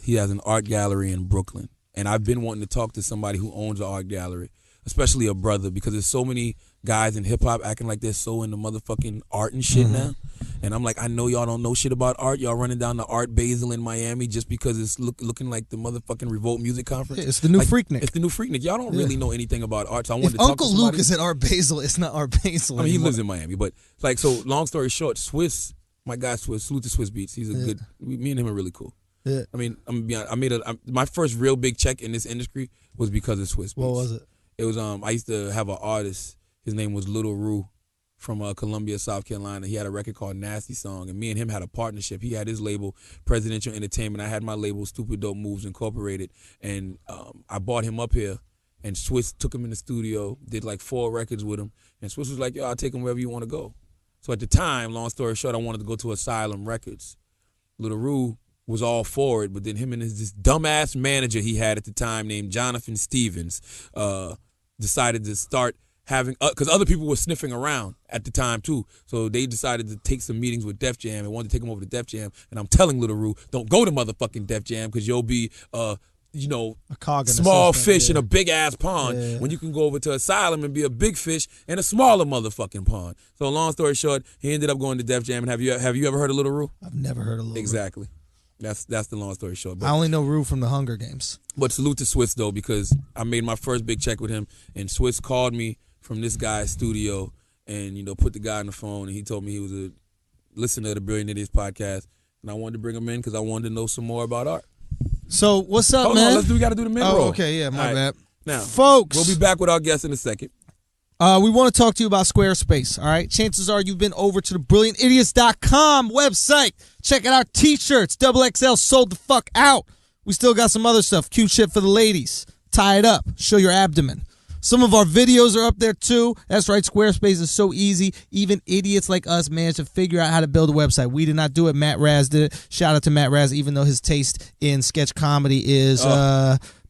he has an art gallery in Brooklyn. And I've been wanting to talk to somebody who owns an art gallery, especially a brother, because there's so many guys in hip-hop acting like they're so into motherfucking art and shit now. And I'm like, I know y'all don't know shit about art. Y'all running down to Art Basel in Miami just because it's looking like the motherfucking Revolt Music Conference. Yeah, it's the new Freaknik. It's the new Freaknik. Y'all don't really know anything about art, so I wanted to talk Uncle to somebody. Luke is at Art Basel, it's not Art Basel I mean, anymore. he lives in Miami, but so long story short, Swiss, my guy Swiss, salute to Swiss Beats. He's a good. Me and him are really cool. Yeah. I mean, my first real big check in this industry was because of Swiss Beats. What was it? It was I used to have an artist. His name was Little Rue from Columbia, South Carolina. He had a record called Nasty Song, and me and him had a partnership. He had his label, Presidential Entertainment. I had my label, Stupid Dope Moves Incorporated, and I brought him up here, and Swiss took him in the studio, did like 4 records with him, and Swiss was like, yo, I'll take him wherever you want to go. So at the time, long story short, I wanted to go to Asylum Records. Little Rue was all for it, but then him and this dumbass manager he had at the time named Jonathan Stevens decided to start having, because other people were sniffing around at the time too, so they decided to take some meetings with Def Jam and wanted to take him over to Def Jam, and I'm telling Little Rue, don't go to motherfucking Def Jam because you'll be a cog in small fish in a big ass pond when you can go over to Asylum and be a big fish in a smaller motherfucking pond. So long story short, he ended up going to Def Jam. And have you ever heard of Little Rue? I've never heard of Little Rue. Exactly. That's the long story short. But I only know Rue from the Hunger Games. But salute to Swiss though, because I made my first big check with him, and Swiss called me from this guy's studio and put the guy on the phone, and he told me he was a listener to the Brilliant Idiots podcast, and I wanted to bring him in because I wanted to know some more about art. So what's up, Hold man? on, we got to do the mid-roll. Oh, okay, yeah, my bad. Now, folks, we'll be back with our guests in a second. We want to talk to you about Squarespace, all right? Chances are you've been over to the BrilliantIdiots.com website. Check out our T-shirts. XXL sold the fuck out. We still got some other stuff. Cute shit for the ladies. Tie it up. Show your abdomen. Some of our videos are up there, too. That's right. Squarespace is so easy. Even idiots like us managed to figure out how to build a website. We did not do it. Matt Raz did it. Shout out to Matt Raz, even though his taste in sketch comedy is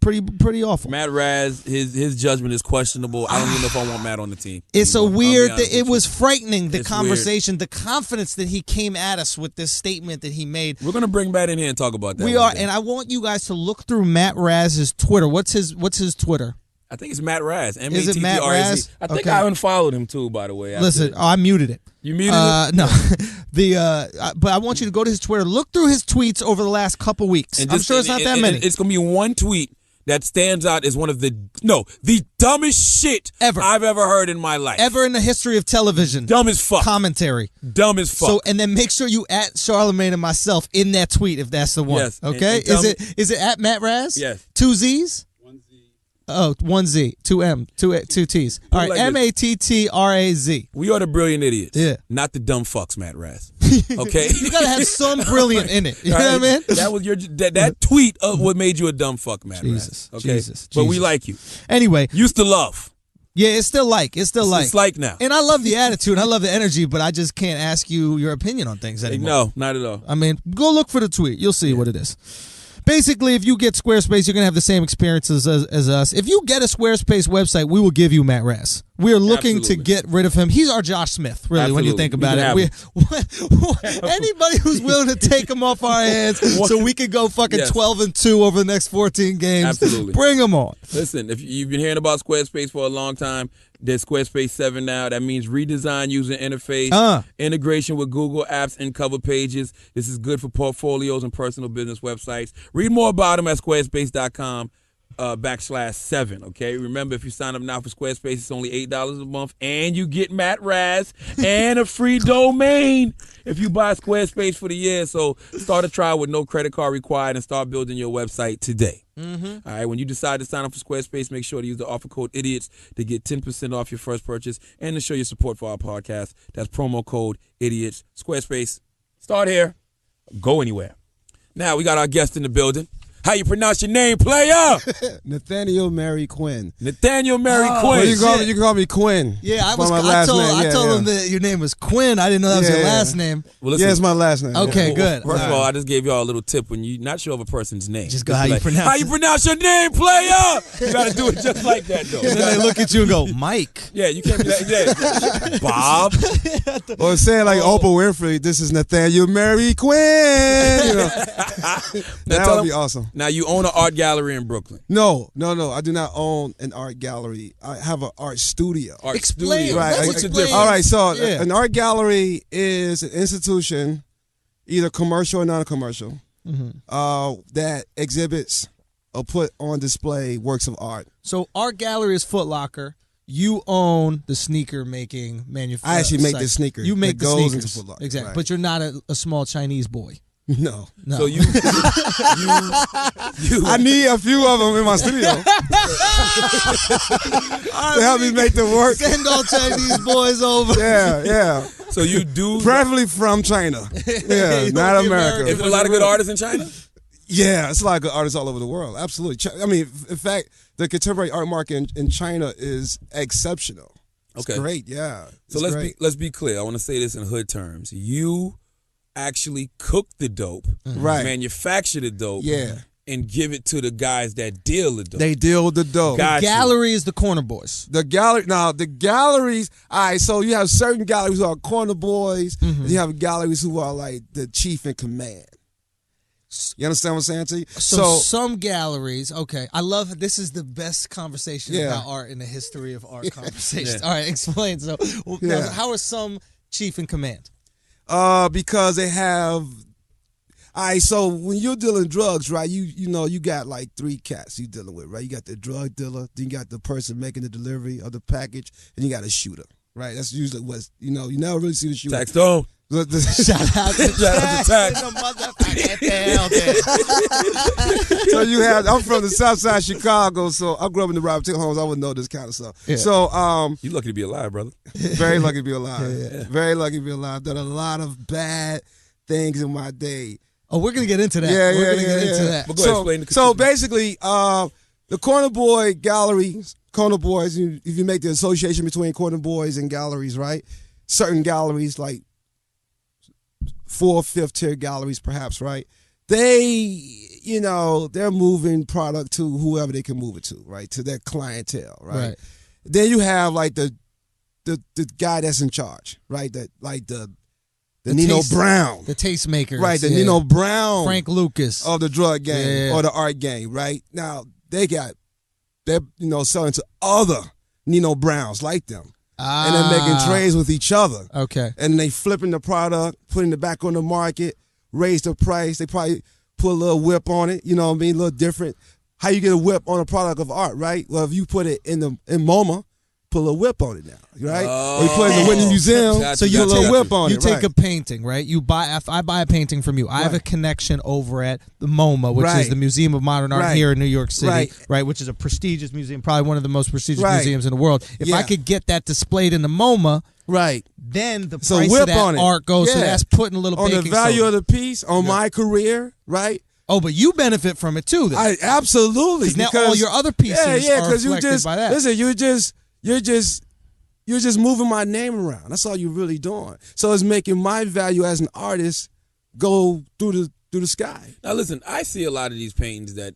pretty awful. Matt Raz, his judgment is questionable. I don't even know if I want Matt on the team. It's a weird, it was frightening, the It's conversation, the confidence that he came at us with this statement that he made. We're going to bring Matt in here and talk about that. We are, and I want you guys to look through Matt Raz's Twitter. What's his Twitter? I think it's Matt Raz. Is it Matt Raz? I think I unfollowed him too, by the way. Listen, I muted it. You muted it? No. But I want you to go to his Twitter. Look through his tweets over the last couple weeks. I'm sure it's not that many. It's going to be one tweet that stands out as one of the dumbest shit ever I've ever heard in my life. Ever in the history of television. Dumb as fuck. Commentary. Dumb as fuck. So, and then make sure you at Charlamagne and myself in that tweet if that's the one. Yes. Okay? Is it at Matt Raz? Yes. 2 Z's? 1 Z. Oh, 1 Z, 2 M, 2 T's. All right, like MATTRAZ. We are the Brilliant Idiots. Yeah. Not the dumb fucks, Matt Raz. Okay? You gotta have some brilliant in it. You know what I mean? That was that tweet of what made you a dumb fuck, Matt Jesus. Raz. Okay? Jesus. But we like you. Anyway. Used to love. Yeah, it's still like. It's like now. And I love the attitude. I love the energy, but I just can't ask you your opinion on things anymore. No, not at all. I mean, go look for the tweet. You'll see what it is. Basically, if you get Squarespace, you're going to have the same experiences as us. If you get a Squarespace website, we will give you Matt Raz. We're looking Absolutely. to get rid of him. He's our Josh Smith, really, when you Absolutely. think We about can it. Anybody who's willing to take him off our hands so we can go fucking Yes. 12-2 over the next 14 games, Absolutely. bring him on. Listen, if you've been hearing about Squarespace for a long time, there's Squarespace 7 now. That means redesigned user interface, integration with Google Apps and cover pages. This is good for portfolios and personal business websites. Read more about them at squarespace.com. /7, okay? Remember, if you sign up now for Squarespace, it's only $8 a month, and you get Matt Raz and a free domain if you buy Squarespace for the year. So start a trial with no credit card required and start building your website today. All right, when you decide to sign up for Squarespace, make sure to use the offer code IDIOTS to get 10% off your first purchase and to show your support for our podcast. That's promo code IDIOTS. Squarespace, start here, go anywhere. Now we got our guest in the building. How you pronounce your name, player? Nathaniel Mary Quinn. Nathaniel Mary Quinn. Well, you can call me Quinn. Yeah, I told him that your name was Quinn. I didn't know that was your last name. Well, listen, Yeah, it's my last name. Okay, good. First of all, I just gave y'all a little tip when you're not sure of a person's name. Just go how you pronounce How you it. pronounce your name, player? You got to do it just like that, though. And then they look at you and go, Mike. Yeah, you can't be that. Yeah. Bob. Or saying like Oprah Winfrey, this is Nathaniel Mary Quinn. You know, that would be awesome. Now, you own an art gallery in Brooklyn. No. I do not own an art gallery. I have an art studio. Art Explain. studio. Right. What's the Explain. difference? All right, so Yeah. an art gallery is an institution, either commercial or non-commercial, that exhibits or put on display works of art. So Art Gallery is Foot Locker. You own the sneaker making manufacturer. I actually make the sneaker You make that the goes sneakers. into Foot Locker, Exactly. right. But you're not a small Chinese boy. No. No. So you I need a few of them in my studio to help me make the work. Send all Chinese boys over. Yeah. so you do. Preferably from China. Yeah, You not don't be America. Is there a lot of good artists in China? Yeah, it's a lot of good artists all over the world. Absolutely. I mean, in fact, the contemporary art market in China is exceptional. It's Okay. great, yeah. So It's let's be clear. I want to say this in hood terms. You actually cook the dope, Right. manufacture the dope, Yeah. and give it to the guys that deal the dope. They deal with the dope. Got you. Gallery is the corner boys. The galleries, all right, so you have certain galleries who are corner boys, and you have galleries who are like the chief in command. You understand what I'm saying to you? So some galleries, okay. I love this is the best conversation Yeah. about art in the history of art conversations. Yeah. All right, explain. So Yeah. now, how are some chief in command? because they have. All right, so when you're dealing drugs, right, you know you got like three cats you dealing with, right? You got the drug dealer, then you got the person making the delivery of the package, and you got a shooter, right? That's usually what's you never really see the shooter. Tax Stone. Shout out to Shout out to Tax. So you have. I'm from the South Side of Chicago, so I grew up in the Robert Taylor homes. I would know this kind of stuff. Yeah. So You lucky to be alive, brother. very lucky to be alive. Very lucky to be alive. Done a lot of bad things in my day. Oh, we're gonna get into that. Yeah, we're yeah, gonna yeah, get into yeah. that. But go ahead, explain the So consistency. basically, the corner boy galleries, corner boys. If you make the association between corner boys and galleries, right? Certain galleries, like 4th, 5th tier galleries, perhaps, right? They're moving product to whoever they can move it to, right? To their clientele, right? Then you have like the guy that's in charge, right? That like the Nino Brown, the tastemakers, right? The yeah. Nino Brown, Frank Lucas. of the drug game Yeah. or the art game, right? Now they're selling to other Nino Browns like them, and they're making trades with each other, Okay. and they flipping the product, putting it back on the market, raise the price. They probably put a little whip on it, you know what I mean? A little different. How you get a whip on a product of art, right? Well, if you put it in MoMA, put a little whip on it now, right? Or you put it in the Whitney Museum, Gotcha, so you put a gotcha, little whip gotcha. on You it, take right? a painting, right? You buy. If I buy a painting from you, I have a Right. connection over at the MoMA, which is Right. the Museum of Modern Art Right. here in New York City, Right. Which is a prestigious museum, probably one of the most prestigious Right. museums in the world. If I Yeah. could get that displayed in the MoMA, Right. then the So price whip of that on it. art goes. So Yeah. that's putting a little On the baking value soda. of the piece, on my career, right? Oh, but you benefit from it too. Then. I absolutely 'Cause now all your other pieces are because reflected by that. Listen, you're just moving my name around. That's all you're really doing. So it's making my value as an artist go through the sky. Now listen, I see a lot of these paintings that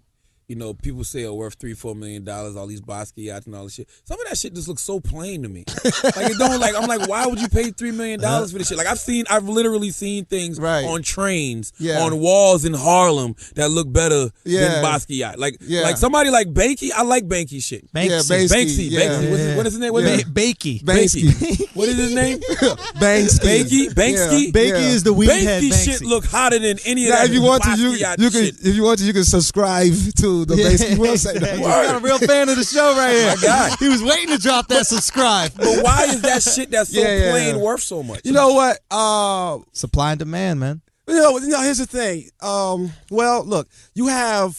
you know, people say are worth $3-4 million, all these Basquiat yachts and all this shit. Some of that shit just looks so plain to me. Like it don't like. I'm like, why would you pay $3 million for this shit? Like I've literally seen things on trains, on walls in Harlem that look better than Basquiat. Like somebody like Banky. I like Banky shit. Banksy. What is his name? Banky. What is his name? Banksy. Banksy. Banky is the weed head. Banky shit look hotter than any of that. If you want to, if you want to, you can subscribe to the Banksy website. He's got a real fan of the show right here. My God. He was waiting to drop that subscribe. But why is that shit that's so plain worth so much? You know what? Supply and demand, man. You know, here's the thing. Well, look, you have.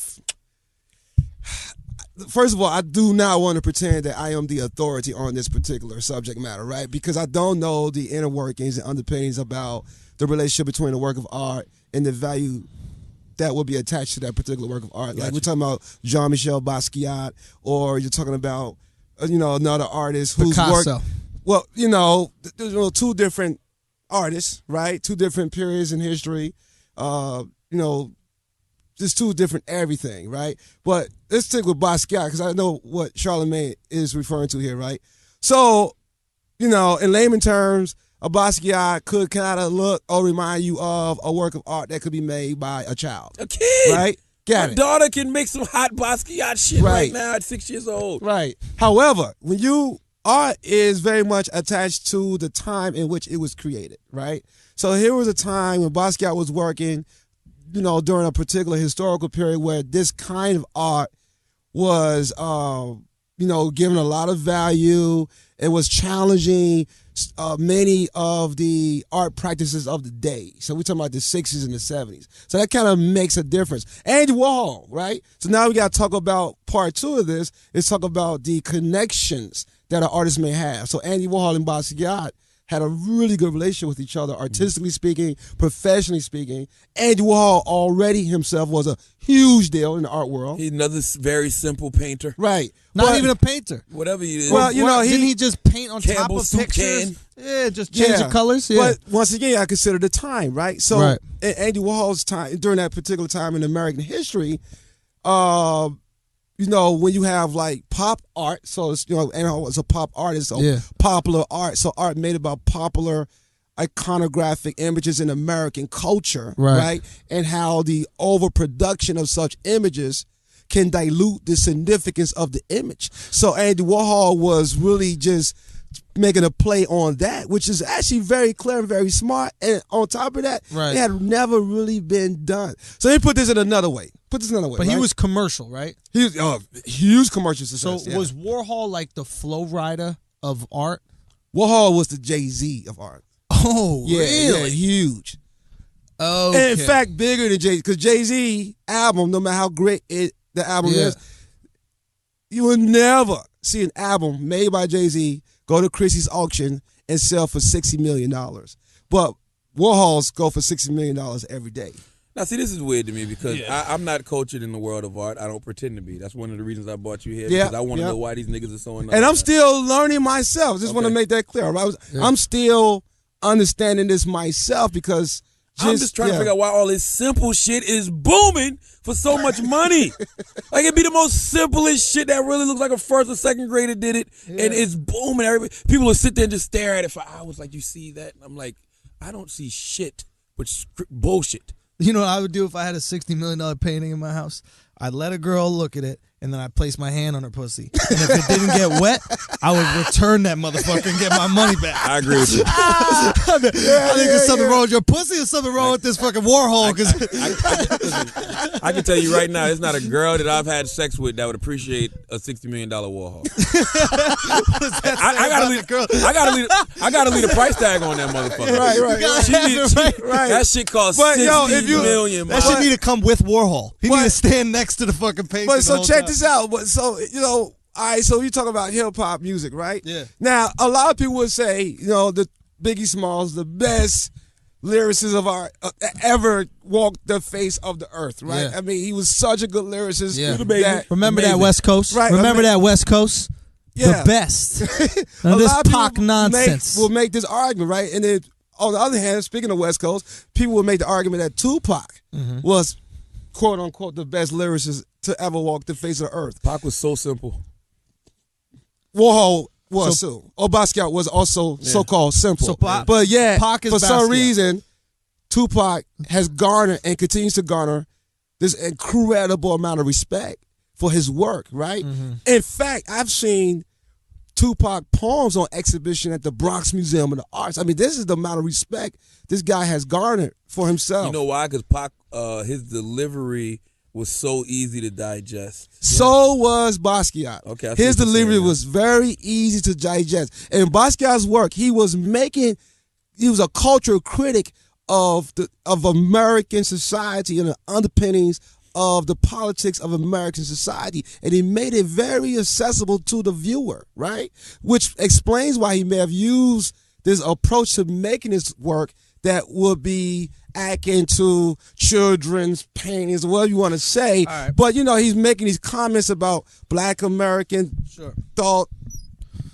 First of all, I do not want to pretend that I am the authority on this particular subject matter, right? Because I don't know the inner workings and underpinnings about the relationship between a work of art and the value that will be attached to that particular work of art. Like we're talking about Jean-Michel Basquiat, or you're talking about, another artist whose Picasso. work. Well, there's two different artists, right? Two different periods in history. Just two different everything, right? But let's stick with Basquiat because I know what Charlamagne is referring to here, right? So, in layman terms, a Basquiat could kind of look or remind you of a work of art that could be made by a child. A kid. Right? My daughter can make some hot Basquiat shit right now at 6 years old. Right. However, art is very much attached to the time in which it was created, right? So here was a time when Basquiat was working, during a particular historical period where this kind of art was, given a lot of value. It was challenging many of the art practices of the day. So we're talking about the 60s and the 70s. So that kind of makes a difference. Andy Warhol, right? So now we got to talk about part two of this, is talk about the connections that an artist may have. So Andy Warhol and Basquiat had a really good relationship with each other, artistically speaking, professionally speaking. Andy Warhol already himself was a huge deal in the art world. He's another very simple painter. Right. Not even a painter. Whatever he is. Well, didn't he just paint on top of soup pictures? can. Yeah, just change the colors. Yeah. But once again, I consider the time, right? So in Andy Warhol's time, during that particular time in American history, when you have like pop art, so it's, Andy was a pop artist, so popular art, so art made about popular iconographic images in American culture, right? And how the overproduction of such images can dilute the significance of the image. So Andy Warhol was really just making a play on that, which is actually very clever and very smart. And on top of that, it had never really been done. So let me put this in another way. But he was commercial, right? He was huge commercial success. So was Warhol like the flow rider of art? Warhol was the Jay-Z of art. Oh, really? Yeah, huge. Oh, in fact, bigger than Jay-Z, because Jay-Z album, no matter how great the album is, you will never see an album made by Jay-Z go to Christie's auction and sell for $60 million. But Warhol's go for $60 million every day. Now, see, this is weird to me because I'm not cultured in the world of art. I don't pretend to be. That's one of the reasons I brought you here, because I want to know why these niggas are so annoying. And I'm still learning myself. Just want to make that clear. I'm still understanding this myself because I'm just trying to figure out why all this simple shit is booming for so much money. Like, it'd be the most simplest shit that really looks like a first or second grader did it, and it's booming. People will sit there and just stare at it for hours like, you see that? And I'm like, I don't see shit but bullshit. You know what I would do if I had a $60 million painting in my house? I'd let a girl look at it, and then I'd place my hand on her pussy. And if it didn't get wet, I would return that motherfucker and get my money back. I agree with you. I think there's something wrong with your pussy or something wrong with this fucking Warhol. I can tell you right now, there's not a girl that I've had sex with that would appreciate a $60 million Warhol. I gotta leave a price tag on that motherfucker. Right. That shit costs $60 million. That shit need to come with Warhol. He need to stand next to the fucking painting. But so check this out. But so all right. So you talk about hip hop music, right? Yeah. Now a lot of people would say, the Biggie Smalls, the best lyricist of art ever walked the face of the earth, right? Yeah. I mean, he was such a good lyricist. Yeah. Remember that West Coast? Right. Remember that West Coast? Yeah. The best. Now, a this lot of Pac people nonsense. will make this argument, right? And then on the other hand, speaking of West Coast, people will make the argument that Tupac was quote unquote the best lyricist to ever walk the face of the earth. Pac was so simple. Warhol was too. Basquiat was also so-called simple. So but Pac is for some Basquiat. reason, Tupac has garnered and continues to garner this incredible amount of respect for his work, right? Mm-hmm. In fact, I've seen Tupac poems on exhibition at the Bronx Museum of the Arts. I mean, this is the amount of respect this guy has garnered for himself. You know why? Because Pac, his delivery was so easy to digest. So was Basquiat. Okay, I see his what you're delivery saying, was very easy to digest. And Basquiat's work, he was a cultural critic of American society and the underpinnings of the politics of American society, and he made it very accessible to the viewer, right? Which explains why he may have used this approach to making his work that would be akin to children's paintings, whatever you want to say. Right. But, he's making these comments about Black American thought,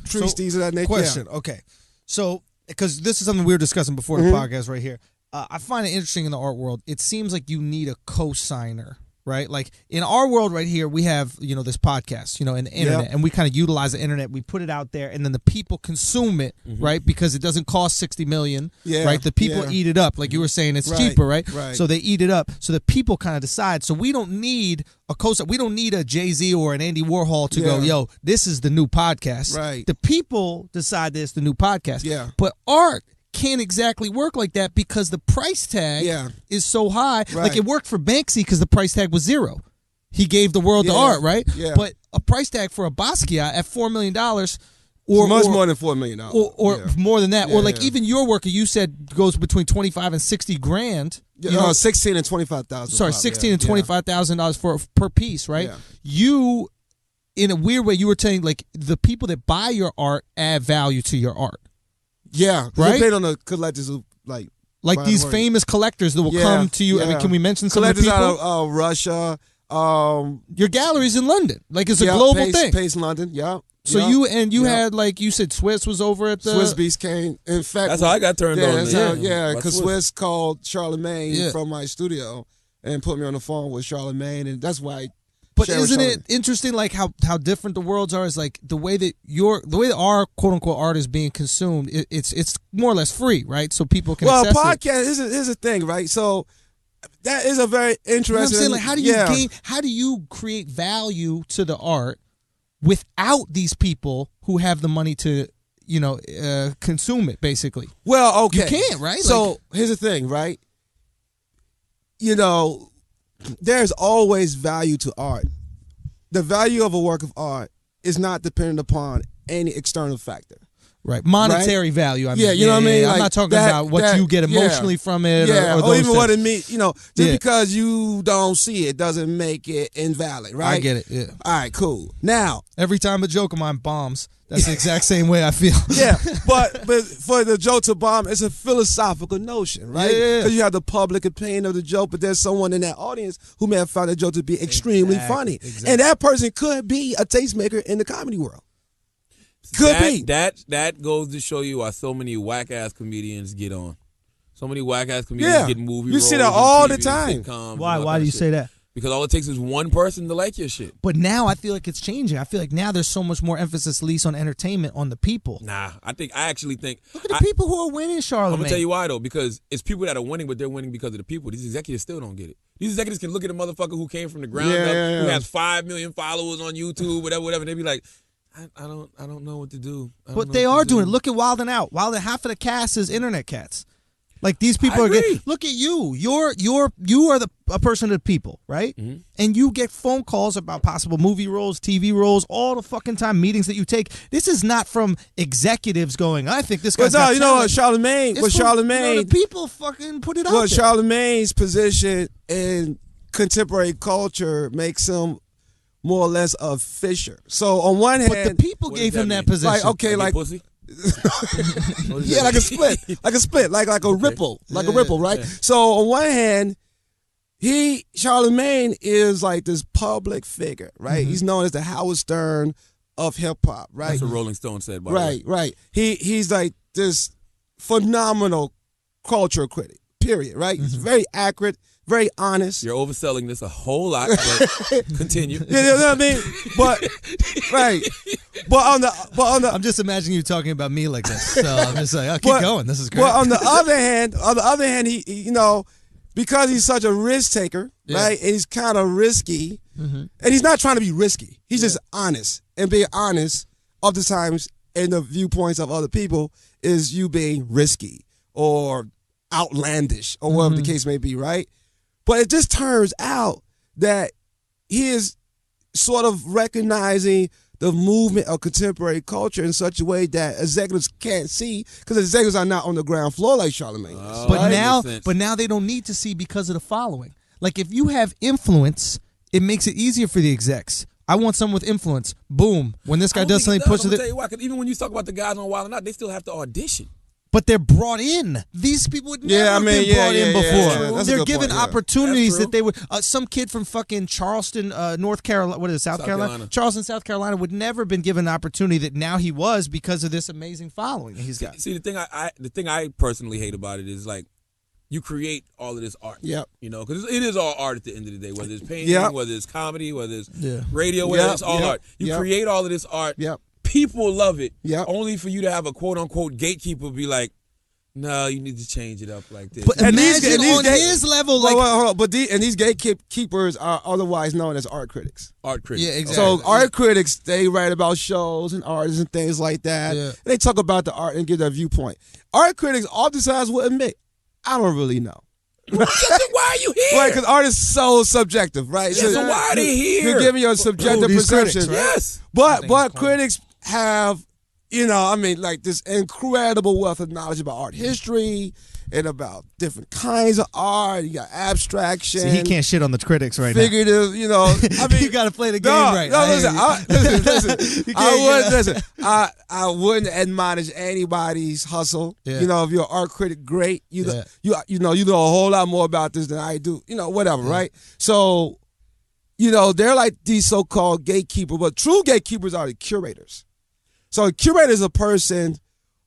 treatises of that nature. Question. Okay. So, because this is something we were discussing before the podcast right here. I find it interesting in the art world. It seems like you need a co-signer, right? Like in our world right here, we have, this podcast, and the internet, and we kind of utilize the internet. We put it out there, and then the people consume it, right? Because it doesn't cost $60 million, right? The people eat it up. Like you were saying, it's cheaper, right? So they eat it up. So the people kind of decide. So we don't need a co-signer. We don't need a Jay-Z or an Andy Warhol to go, yo, this is the new podcast. Right. The people decide that it's the new podcast. Yeah. But art can't exactly work like that because the price tag is so high. Right. Like it worked for Banksy because the price tag was zero. He gave the world the art, right? Yeah. But a price tag for a Basquiat at $4 million or more than $4 million. Or more than that. Or like even your work, you said goes between 25 and 60 grand. Yeah, 16 and 25,000. Sorry, 16 and $25,000 for per piece, right? Yeah. You, in a weird way, you were saying like the people that buy your art add value to your art. Yeah, right. Depending on the collectors who like these famous collectors that will come to you. I mean, can we mention some collectors of the people? Out of Russia. Your gallery's in London. Like it's a global thing. Pace London. Yeah. So you had like you said, Swiss was over at the Swiss Beast came. In fact, that's how I got turned on. Because Swiss called Charlamagne from my studio and put me on the phone with Charlamagne, and that's why. But isn't it interesting, like how different the worlds are? Is like the way that our quote unquote art is being consumed. It's more or less free, right? So people can. Well, access podcast is a thing, right? So that is a very interesting. You know what I'm saying? Like, how do you gain? How do you create value to the art without these people who have the money to, consume it? Basically, well, okay, you can't, right? So here's the thing, right? There's always value to art. The value of a work of art is not dependent upon any external factor. Right. Monetary value. I mean, you know what I mean? I'm not talking about what you get emotionally from it or those even things. what it means. Just because you don't see it doesn't make it invalid, right? I get it, yeah. All right, cool. Now, every time a joke of mine bombs, that's the exact same way I feel. Yeah, but for the joke to bomb, it's a philosophical notion, right? Yeah. Because you have the public opinion of the joke, but there's someone in that audience who may have found the joke to be extremely funny. Exactly. And that person could be a tastemaker in the comedy world. Could be. That goes to show you why so many whack-ass comedians get on. So many whack-ass comedians get movie roles. You see that all the TV, time. sitcoms, Why do you say that? Because all it takes is one person to like your shit. But now I feel like it's changing. I feel like now there's so much more emphasis, at least on entertainment, on the people. Nah, I actually think. Look at the people who are winning, Charlamagne. I'm gonna tell you why though, because it's people that are winning, but they're winning because of the people. These executives still don't get it. These executives can look at a motherfucker who came from the ground up, who has 5 million followers on YouTube, whatever. And they be like, I don't know what to do. But they are doing it. Look at Wild 'N Out. Half of the cast is internet cats. Like these people are getting. Look at you. You are a person of the people, right? Mm-hmm. And you get phone calls about possible movie roles, TV roles, all the fucking time. Meetings that you take. This is not from executives going, I think this guy's got you know what, Charlamagne. the people fucking put it out there. Charlamagne's position in contemporary culture makes him more or less a fisher. So on one hand, but the people gave him that position. Like pussy. Yeah, like a split, like a ripple, a ripple, right? Yeah. So on one hand, Charlamagne is like this public figure, right? Mm-hmm. He's known as the Howard Stern of hip hop, right? That's what Rolling Stone said. By the way. Right. He's like this phenomenal culture critic. period, right? It's very accurate, very honest. You're overselling this a whole lot, but continue. You know what I mean? But right. But on the I'm just imagining you talking about me like this. So I'm just like, keep going. This is great. But on the other hand, he you know, because he's such a risk taker, right? And he's kind of risky, and he's not trying to be risky. He's just honest, and being honest oftentimes in the viewpoints of other people is you being risky or outlandish or whatever the case may be, right? But it just turns out that he is sort of recognizing the movement of contemporary culture in such a way that executives can't see because executives are not on the ground floor like Charlamagne is. But now they don't need to see because of the following. Like if you have influence, it makes it easier for the execs. I want someone with influence. Boom. When this guy does something, pushes it. Tell you why, 'cause even when you talk about the guys on Wild 'N Out, they still have to audition. But they're brought in. These people would never have been brought in before. That's a They're good given point, opportunities that they would. Some kid from fucking Charleston, North Carolina. What is it, South Carolina? Charleston, South Carolina would never have been given an opportunity that now he was because of this amazing following he's got. See, the thing I personally hate about it is like you create all of this art. Yep. You know, because it is all art at the end of the day. Whether it's painting, whether it's comedy, whether it's radio, whether it's all art. You create all of this art. Yep. People love it. Yep. Only for you to have a quote unquote gatekeeper be like, no, you need to change it up like this. But imagine on his level, like, hold on. But these gatekeepers are otherwise known as art critics. Art critics. Yeah, exactly. So art critics, they write about shows and artists and things like that. Yeah. They talk about the art and give their viewpoint. Art critics oftentimes will admit, I don't really know. Why are you here? Right, because art is so subjective, right? Yeah, so why are they here? You're giving your subjective perception. Critics, right? Yes. But critics have, you know, I mean, like this incredible wealth of knowledge about art history and about different kinds of art. You got abstraction. See, he can't shit on the critics right figurative, you know. I mean, you got to play the game right. No, listen. I wouldn't admonish anybody's hustle. Yeah. You know, if you're an art critic, great. You know a whole lot more about this than I do. You know, whatever, right? So, you know, they're like these so-called gatekeepers, but true gatekeepers are the curators. So a curator is a person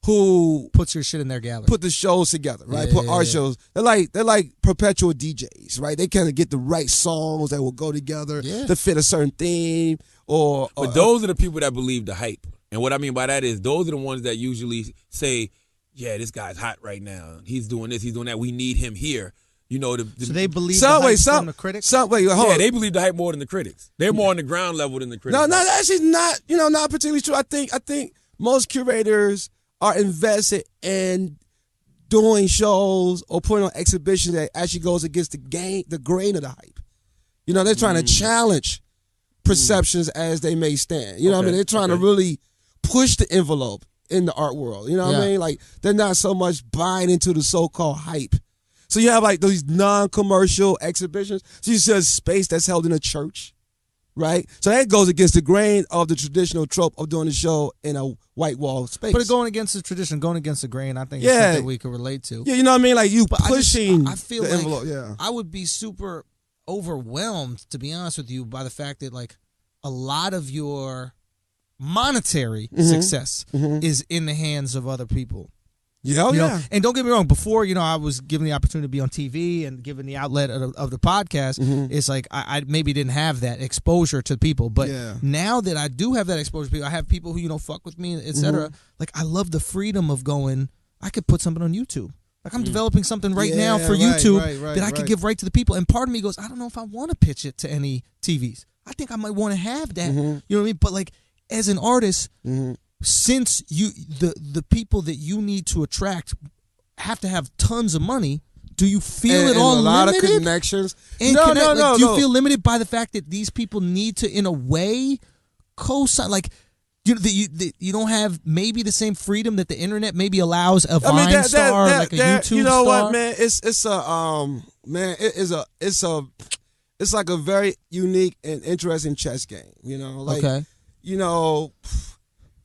who puts your shit in their gallery, put the shows together, right? Put art shows. They're like perpetual DJs, right? They kind of get the right songs that will go together to fit a certain theme. But those are the people that believe the hype, and what I mean by that is those are the ones that usually say, "Yeah, this guy's hot right now. He's doing this. He's doing that. We need him here." You know, so they believe the hype from the critics? Hold on. They believe the hype more than the critics. They're more on the ground level than the critics. No, actually not, not particularly true. I think most curators are invested in doing shows or putting on exhibitions that actually goes against the grain of the hype. You know, they're trying to challenge perceptions as they may stand. You know what I mean? They're trying to really push the envelope in the art world. You know what I mean? Like, they're not so much buying into the so-called hype. So you have like these non-commercial exhibitions. So you see a space that's held in a church, right? So that goes against the grain of the traditional trope of doing a show in a white wall space. But going against the tradition, going against the grain, I think it's something we can relate to. Yeah, you know what I mean? Like you pushing I feel the like envelope. I would be super overwhelmed, to be honest with you, by the fact that like a lot of your monetary success is in the hands of other people. Yeah, And don't get me wrong, before, I was given the opportunity to be on TV and given the outlet of the podcast, it's like I maybe didn't have that exposure to people. But now that I do have that exposure to people, I have people who, fuck with me, et cetera. Like, I love the freedom of going, I could put something on YouTube. Like, I'm developing something right now for YouTube that I could give right to the people. And part of me goes, I don't know if I want to pitch it to any TVs. I think I might want to have that. You know what I mean? But, like, as an artist... Since the people that you need to attract have to have tons of money, do you feel it all limited? A lot of connections. And no. Do you feel limited by the fact that these people need to, in a way, co-sign? Like, you don't have maybe the same freedom that the internet maybe allows a Vine star, like a YouTube star. You know what, man? It's like a very unique and interesting chess game.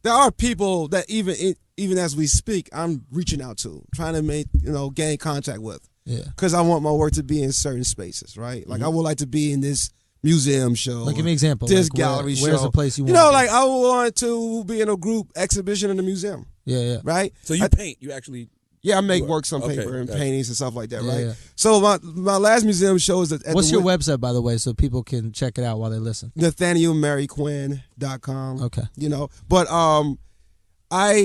There are people that even as we speak, I'm reaching out to, trying to gain contact with. Yeah. Because I want my work to be in certain spaces, right? Like I would like to be in this museum show. Like, give me an example. This gallery show. Where's the place you want? Like I want to be in a group exhibition in the museum. Yeah. Right? So you paint. You actually Yeah, I make works on paper and paintings and stuff like that, right? Yeah. So my last museum show is at What's your website, by the way, so people can check it out while they listen? NathanielMaryQuinn.com. Okay. You know, but That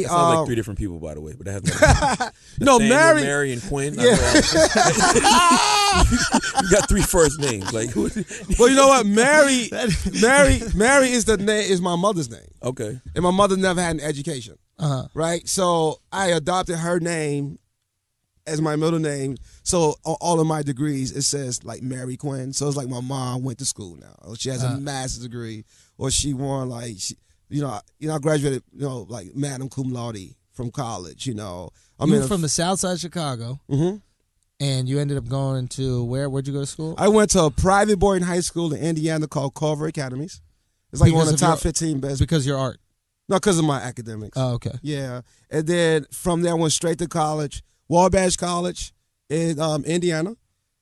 sounds like 3 different people, by the way, but that has no, Nathaniel, Mary, and Quinn. Yeah. You got 3 first names. Like, well, you know what? Mary is the name, is my mother's name. Okay. And my mother never had an education. Right. So I adopted her name as my middle name. So all of my degrees, it says like Mary Quinn. So it's like my mom went to school now. Or she has a master's degree, or she won like I graduated like Madam Cum Laude from college. You know, You were from the South Side of Chicago, and you ended up going to where? Where'd you go to school? I went to a private boarding high school in Indiana called Culver Academies. It's like one of the top 15 best. Because your art. No, because of my academics. Oh, okay. Yeah. And then from there I went straight to college, Wabash College in Indiana.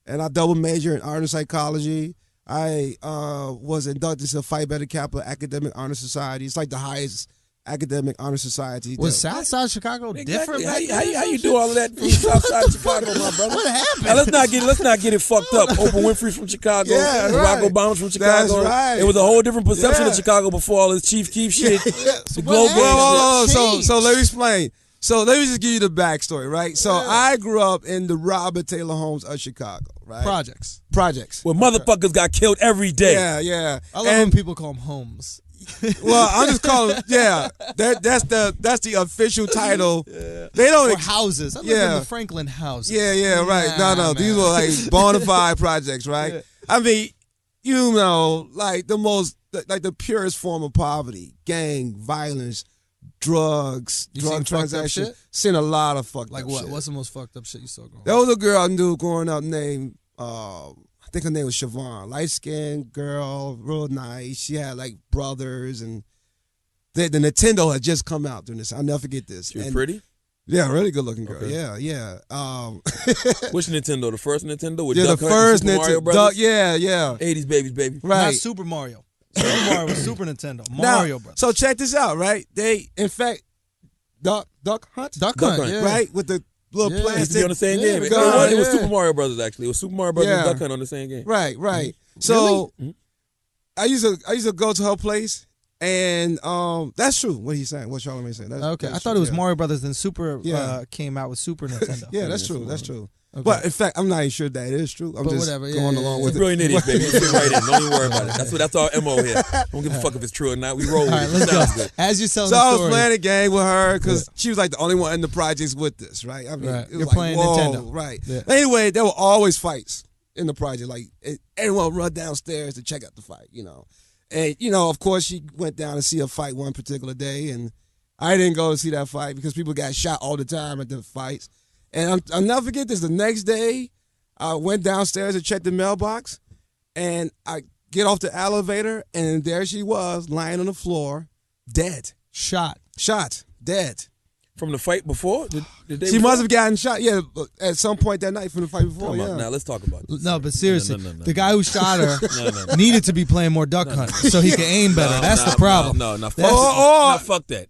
And I double majored in art and psychology. I was inducted to Phi Beta Kappa Academic Honor Society. It's like the highest academic honor society. Was Southside Chicago different? How you do all of that from the South Side of Chicago, my brother? What happened? Now, let's not get it fucked up. Oprah Winfrey's from Chicago. Yeah, Barack right. Obama's from Chicago. That's right. It was a whole different perception Yeah. of Chicago before all this Chief Keef shit. The Globe So let me explain. So let me just give you the backstory, right? So I grew up in the Robert Taylor homes of Chicago, right? Projects. where motherfuckers got killed every day. Yeah. I love when people call them homes. Well, I'm just calling. Yeah, that's the official title. They don't. Or houses. I live in the Franklin houses. Yeah, right. Nah, No. man. These were like bona fide projects, right? Yeah. I mean, like the purest form of poverty, gang violence, drugs, You drug seen fucked up transactions. shit? Seen a lot of fucked Like up what? shit. What's the most fucked up shit you saw growing There up? was a girl I knew growing up named, I think her name was Siobhan. Light-skinned girl, real nice. She had like brothers, and the Nintendo had just come out during this. I'll never forget this. She was pretty? Yeah, really good looking girl. Okay. Yeah. Which Nintendo? The first Nintendo with Yeah, Duck the Hunt and first Super Mario Nintendo. Brothers? Yeah. 80s babies, baby. Right. Not Super Mario. Super Mario was Super Nintendo. Mario Brothers. So check this out, right? They, in fact, Duck Hunt? Duck Hunt, yeah. Right? With the little Yeah. It used to be plastic. on the same game. It God, was yeah. Super Mario Brothers, actually. It was Super Mario Brothers and Duck Hunt on the same game. Right. So Really? I used to go to her place, and that's true. What he's saying, what Charlamagne saying. Okay, that's I thought true, it was yeah. Mario Brothers, then Super Yeah. came out with Super Nintendo. Yeah, that's true. Okay. But in fact, I'm not even sure that is true. I'm But just whatever, yeah, going yeah, along yeah. with it. Brilliant idiots, baby. Fit right in. Don't even worry about it. That's our MO here. Don't give a fuck if it's true or not. We roll with All right, it. let's Sounds go. good. As you're telling So the I was story. playing a game with her because she was like the only one in the projects with this, right? I mean, Right. it was You're like, playing whoa, Nintendo. right? Yeah. Anyway, there were always fights in the project. Like everyone would run downstairs to check out the fight, And of course, she went down to see a fight one particular day, and I didn't go to see that fight because people got shot all the time at the fights. And I'll never forget this. The next day, I went downstairs to check the mailbox, and I get off the elevator, and there she was lying on the floor, dead. Shot. Dead. From the fight before? The day She before? must have gotten shot, yeah, at some point that night from the fight before. Come on, Yeah. now let's talk about this. No, but seriously, No. the guy who shot her No. needed to be playing more Duck Hunt so he could aim better. That's the problem. No, fuck That's- that. No, fuck that.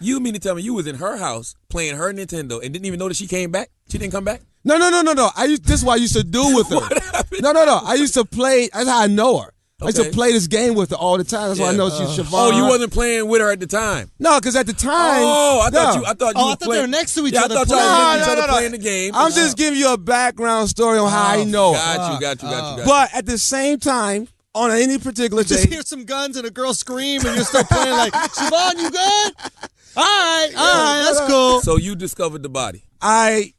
You mean to tell me you was in her house playing her Nintendo and didn't even know that she came back? She didn't come back? No. This is what I used to do with her. What happened? No. I used to play. That's how I know her. I used to Okay. play this game with her all the time. That's why I know she's Siobhan. Oh, you wasn't playing with her at the time. No, because at the time. Oh, I thought you I thought they were next to each other I thought y'all playing. was with each other No. playing the game. I'm just giving you a background story on how I know her. Got you. But at the same time, on any particular Just day, hear some guns and a girl scream and you're still playing like, Siobhan, you good? All right, that's cool. So you discovered the body. I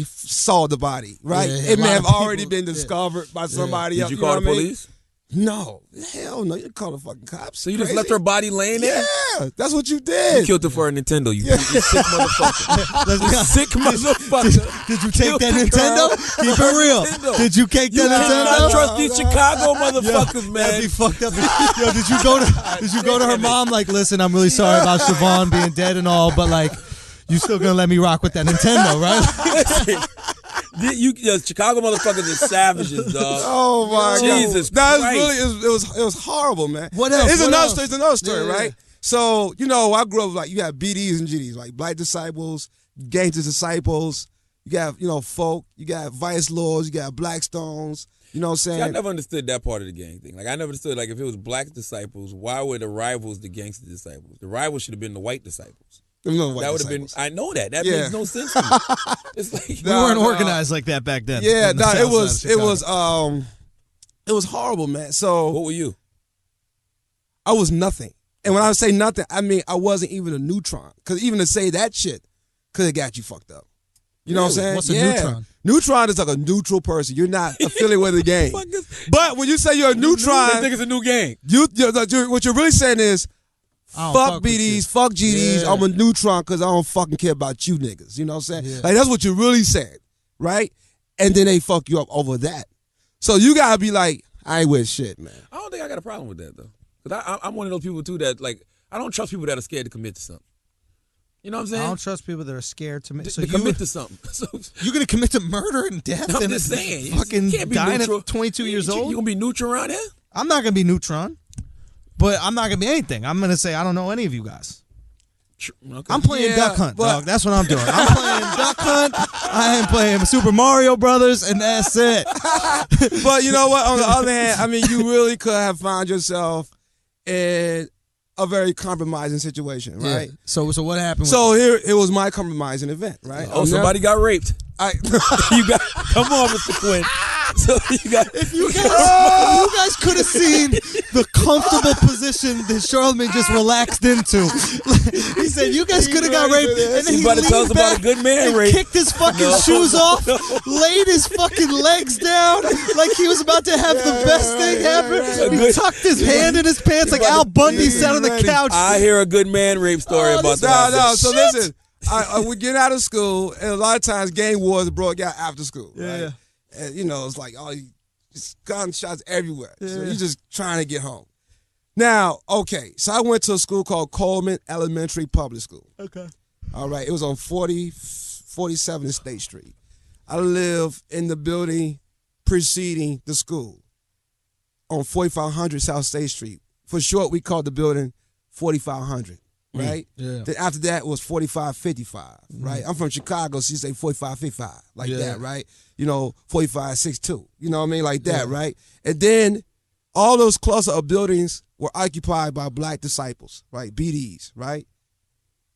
saw the body, right? Yeah, it a may lot have of already people- been discovered by somebody Did else. you know call the what I mean? police? No. Hell no. You didn't call the fucking cops. So you just Crazy? left her body laying there? Yeah, that's what you You did. killed her for a Nintendo, you sick motherfucker. Let's be honest. Sick motherfucker. Did you take Killed that the Nintendo? girl. Keep it real. Nintendo. Did you take You that cannot Nintendo? trust these Chicago motherfuckers, That'd be man. fucked up. Yo, did you go to her mom like, listen, I'm really sorry about Siobhan being dead and all, but like, you still gonna let me rock with that Nintendo, right? Chicago motherfuckers are savages, dog. Oh my Jesus God. Christ. It was horrible, man. What else? It's What another else? story. It's another story, Yeah. right? So, I grew up like you had BDs and GDs, like Black Disciples, Gangster Disciples. You got, folk. You got Vice Lords. You got Blackstones. You know what I'm saying? See, I never understood that part of the gang thing. Like, I never understood, like, if it was black disciples, why were the rivals the gangster disciples? The rivals should have been the white disciples. No, that would have been. I know that. That makes no sense to me. It's like we weren't organized like that back then. Yeah, no, it was horrible, man. So what were you? I was nothing. And when I say nothing, I mean I wasn't even a neutron. Because even to say that shit could have got you fucked up. You know what I'm saying? What's a neutron? Neutron is like a neutral person. You're not affiliated with the gang. But when you say you're a neutron, they think it's a new gang. What you're really saying is, fuck BDs, fuck GDs. Yeah. I'm a neutron because I don't fucking care about you niggas. You know what I'm saying? Yeah. Like, that's what you're really saying, right? And then they fuck you up over that. So you got to be like, I ain't with shit, man. I don't think I got a problem with that, though. Because I'm one of those people, too, that, like, I don't trust people that are scared to commit to something. You know what I'm saying? I don't trust people that are scared to commit to something. So, you're going to commit to murder and death? I'm just saying. Fucking dying at 22 years old? You going to be neutral around here? I'm not going to be neutron. But I'm not going to be anything. I'm going to say I don't know any of you guys. Okay. I'm playing Duck Hunt, dog. That's what I'm doing. I'm playing Duck Hunt. I am playing Super Mario Brothers, and that's it. But you know what? On the other hand, I mean, you really could have found yourself in a very compromising situation, right? Yeah. So what happened? So here it was my compromising event, right? Oh, somebody got raped. Come on, Mr. Quinn. So if you guys could have seen the comfortable position that Charlamagne just relaxed into. He said, you guys could have got raped. And then he about to tell us about a good man rape. Kicked his fucking shoes off, laid his fucking legs down like he was about to have the best thing ever. He tucked his hand in his pants like Al Bundy sat on the couch. I hear a good man rape story about that. No, so listen. We get out of school, and a lot of times gang wars broke out after school. Yeah. Right? And, it's like, just gunshots everywhere. Yeah. So you're just trying to get home. Now, okay, so I went to a school called Coleman Elementary Public School. Okay. All right, it was on 47th State Street. I live in the building preceding the school on 4500 South State Street. For short, we called the building 4500. Right? Yeah. Then after that was 4555, right? I'm from Chicago, so you say 4555, like that, right? 4562, you know what I mean? Like that, right? And then all those cluster of buildings were occupied by black disciples, right? BDs, right?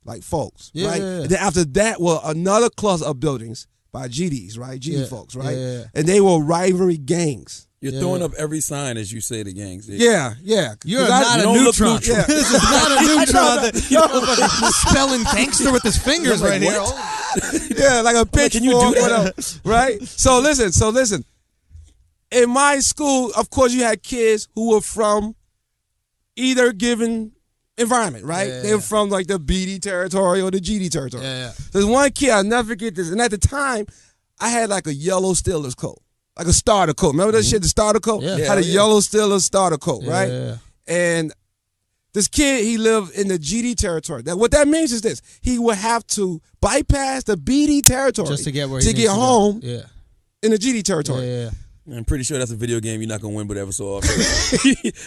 Like folks, right? Yeah. And then after that were another cluster of buildings by GDs, right? GD folks, right? Yeah. And they were rivalry gangs. You're throwing up every sign as you say the gangs. Yeah. You're not a neutron. Yeah. This is not a neutron. Spelling gangster with his fingers right here. Yeah, like a pitchfork. Can you do that? Right? So listen. In my school, of course, you had kids who were from either given environment, right? Yeah. They were from like the BD territory or the GD territory. Yeah. There's one kid, I'll never forget this, and at the time, I had like a yellow Steelers coat. Like a starter coat. Remember that shit, the starter coat? Yeah. Had a yellow Steelers starter coat, right? Yeah. And this kid, he lived in the GD territory. What that means is this. He would have to bypass the BD territory just to get where he to get home in the GD territory. Yeah. I'm pretty sure that's a video game you're not going to win but ever so often.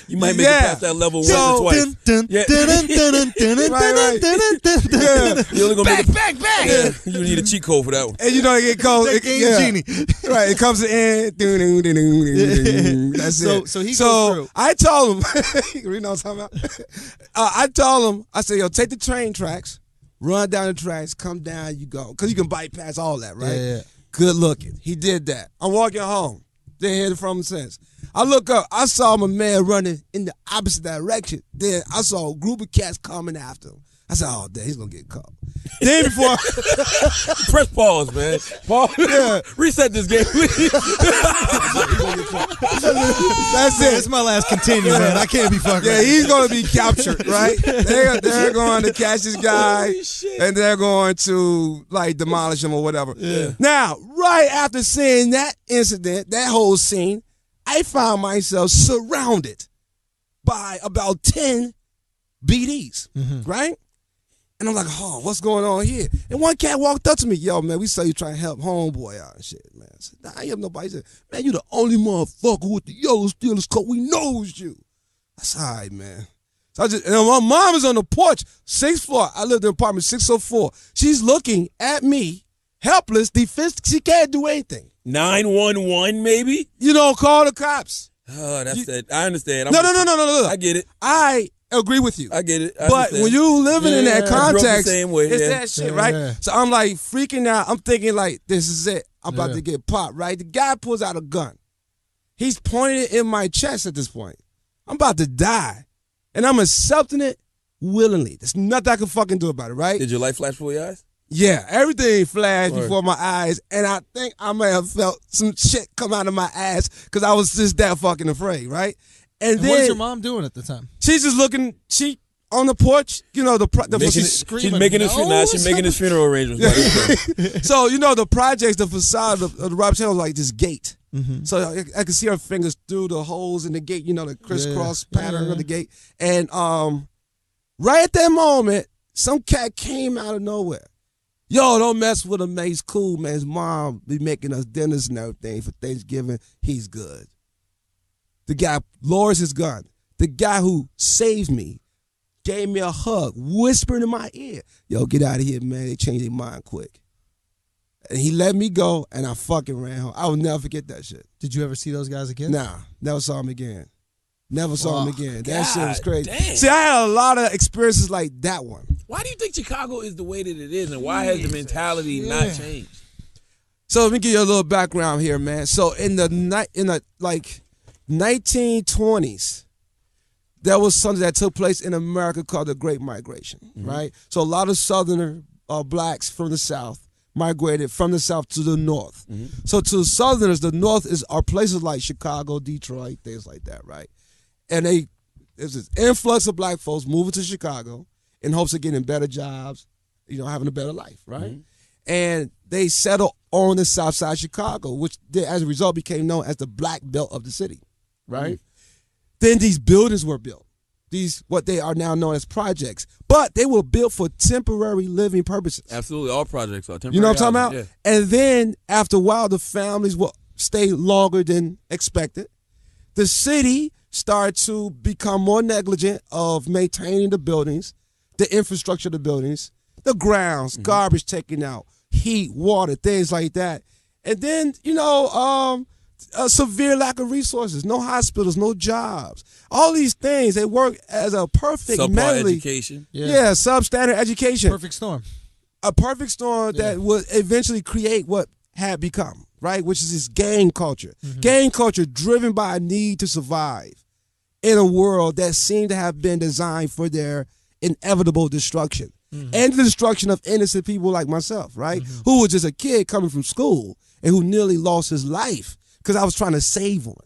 You might make it past that level once or twice. Right. You're only gonna back. Yeah, you need a cheat code for that one. And you know it get cold. Genie. Right, it comes in. That's it. So he goes through. I told him, you know what I'm talking about? I told him, I said, yo, take the train tracks, run down the tracks, come down, you go. Because you can bypass all that, right? Yeah. Good looking. He did that. I'm walking home. Didn't hear from him since. I look up. I saw my man running in the opposite direction. Then I saw a group of cats coming after him. I said, oh, damn, he's going to get caught. Then before... Press pause, man. Pause. Yeah. Reset this game, please. That's it. It's my last continue, man. I can't be fucking. Yeah, he's going to be captured, right? They're going to catch this guy, and they're going to, like, demolish him or whatever. Yeah. Now, right after seeing that incident, that whole scene, I found myself surrounded by about 10 BDs, right? And I'm like, oh, what's going on here? And one cat walked up to me, yo, man, we saw you trying to help homeboy out and shit, man. I said, nah, I ain't help nobody. He said, man, you the only motherfucker with the yellow Steelers coat. We know it was you. I said, all right, man. So and my mom is on the porch, 6th floor. I lived in apartment 604. She's looking at me, helpless, defense. She can't do anything. 911, maybe? You know, call the cops. Oh, that's that. I understand. No. I get it. I agree with you. I get it. But when you living in that context, the same way, it's that shit, right? Yeah. So I'm like freaking out. I'm thinking like, this is it. I'm about to get popped, right? The guy pulls out a gun. He's pointing it in my chest at this point. I'm about to die. And I'm accepting it willingly. There's nothing I can fucking do about it, right? Did your light flash before your eyes? Yeah, everything flashed before my eyes, and I think I may have felt some shit come out of my ass because I was just that fucking afraid, right? And then what is your mom doing at the time? she's just looking. She on the porch, you know She's making his funeral arrangements. So you know the projects, the facade of the Rob Channel was like this gate. Mm-hmm. So I could see her fingers through the holes in the gate. You know the crisscross pattern of the gate, and right at that moment, some cat came out of nowhere. Yo, don't mess with him, man. He's cool, man. His mom be making us dinners and everything for Thanksgiving. He's good. The guy lowers his gun. The guy who saved me gave me a hug, whispering in my ear, yo, get out of here, man. They changed their mind quick. And he let me go, and I fucking ran home. I will never forget that shit. Did you ever see those guys again? Nah, never saw him again. Never saw him again. That shit was God crazy. damn. See, I had a lot of experiences like that one. Why do you think Chicago is the way that it is, and why has the mentality not changed? So let me give you a little background here, man. So in the 1920s, there was something that took place in America called the Great Migration, right? So a lot of Southerner blacks from the South migrated from the South to the North. So to the Southerners, the North are places like Chicago, Detroit, things like that, right? And there's this influx of black folks moving to Chicago in hopes of getting better jobs, you know, having a better life, right? And they settled on the south side of Chicago, which as a result became known as the Black Belt of the city, right? Then these buildings were built, what they are now known as projects, but they were built for temporary living purposes. Absolutely, all projects are temporary. You know what I'm talking housing, about? And then after a while, the families will stay longer than expected. The city started to become more negligent of maintaining the buildings, the infrastructure of the buildings, the grounds, garbage taken out, heat, water, things like that. And then, you know, a severe lack of resources, no hospitals, no jobs. All these things, they work as a perfect Subpar education. Yeah, substandard education. Perfect storm. A perfect storm that would eventually create what had become, right? Which is this gang culture. Gang culture driven by a need to survive in a world that seemed to have been designed for their inevitable destruction. And the destruction of innocent people like myself, right? Who was just a kid coming from school and who nearly lost his life because I was trying to save one.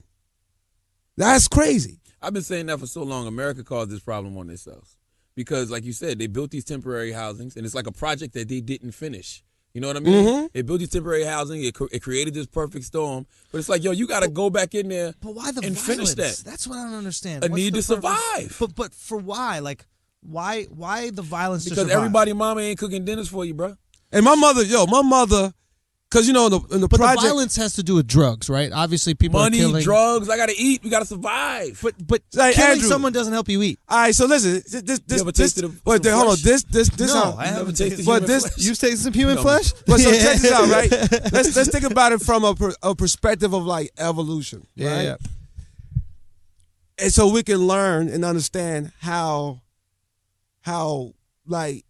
That's crazy. I've been saying that for so long. America caused this problem on themselves because, like you said, they built these temporary housings, and it's like a project that they didn't finish. You know what I mean? They built these temporary housing. It created this perfect storm. But it's like, yo, you got to go back in there But why the and violence? finish that. That's what I don't understand. A What's need the to purpose? survive. But for why? Like, why the violence? Because to survive? everybody mama ain't cooking dinners for you, bro. And my mother, because, you know, in the But project. the violence has to do with drugs, right? Obviously, people Money, are killing. drugs, I got to eat. We got to survive. But Like, killing Andrew. someone doesn't help you eat. All right, so listen. You ever tasted some hold on. flesh? This No, how, I haven't tasted but human this, flesh. You've tasted some human flesh? But so check this out, right? Let's think about it from a perspective of like evolution, right? Yeah. And so we can learn and understand how like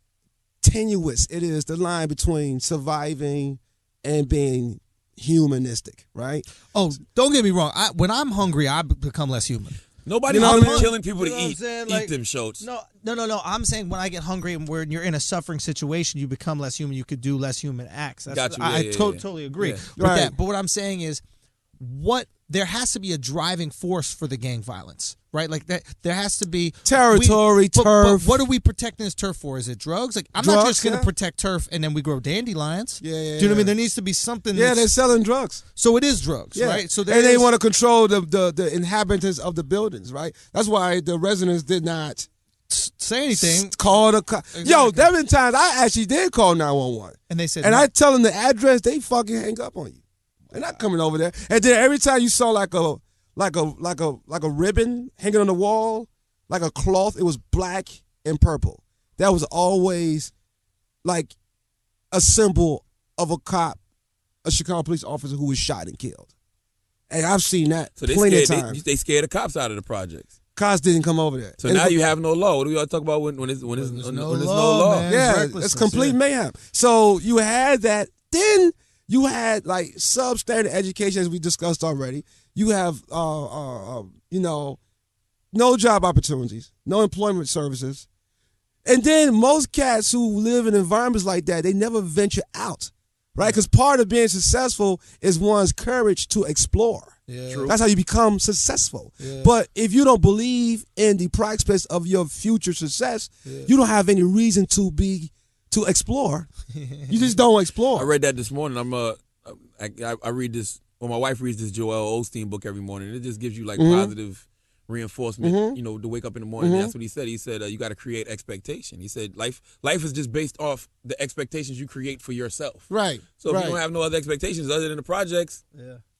tenuous it is, the line between surviving and being humanistic, right? Oh, don't get me wrong. When I'm hungry, I become less human. Nobody You know wants what I mean? killing people You know to what I'm eat. saying? Eat Like, them, Schulz. No. I'm saying when I get hungry and when you're in a suffering situation, you become less human. You could do less human acts. Got you. I Yeah. totally agree Yeah. with Right. that. But what I'm saying is, there has to be a driving force for the gang violence, right? Like that, there has to be Territory, But turf. what are we protecting this turf for? Is it drugs? Like I'm not Drugs, just going to yeah. protect turf and then we grow dandelions. Yeah, Do you know what I mean? There needs to be something. Yeah, they're that's, selling drugs. so it is drugs, Yeah. right? So and they is- want to control the inhabitants of the buildings, right? That's why the residents did not say anything, call the cops. Yo, there been times I actually did call 911. and they said, And no. I tell them the address, they fucking hang up on you. They're not coming over there. And then every time you saw like a ribbon hanging on the wall, like a cloth. It was black and purple. That was always like a symbol of a cop, a Chicago police officer who was shot and killed. And I've seen that plenty of times. They scared the cops out of the projects. Cops didn't come over there. So now you have no law. What do we all talk about when there's no law? Man. Yeah, it's complete mayhem. So you had that. Then you had like substandard education, as we discussed already. You have, no job opportunities, no employment services. And then most cats who live in environments like that, they never venture out, right? Because part of being successful is one's courage to explore. Yeah. True. That's how you become successful. Yeah. But if you don't believe in the prospects of your future success, you don't have any reason to explore. You just don't explore. I read that this morning. I read this. Well, my wife reads this Joel Osteen book every morning. It just gives you like positive reinforcement, to wake up in the morning. That's what he said. He said, you got to create expectation. He said, life is just based off the expectations you create for yourself. Right. So if you don't have no other expectations other than the projects,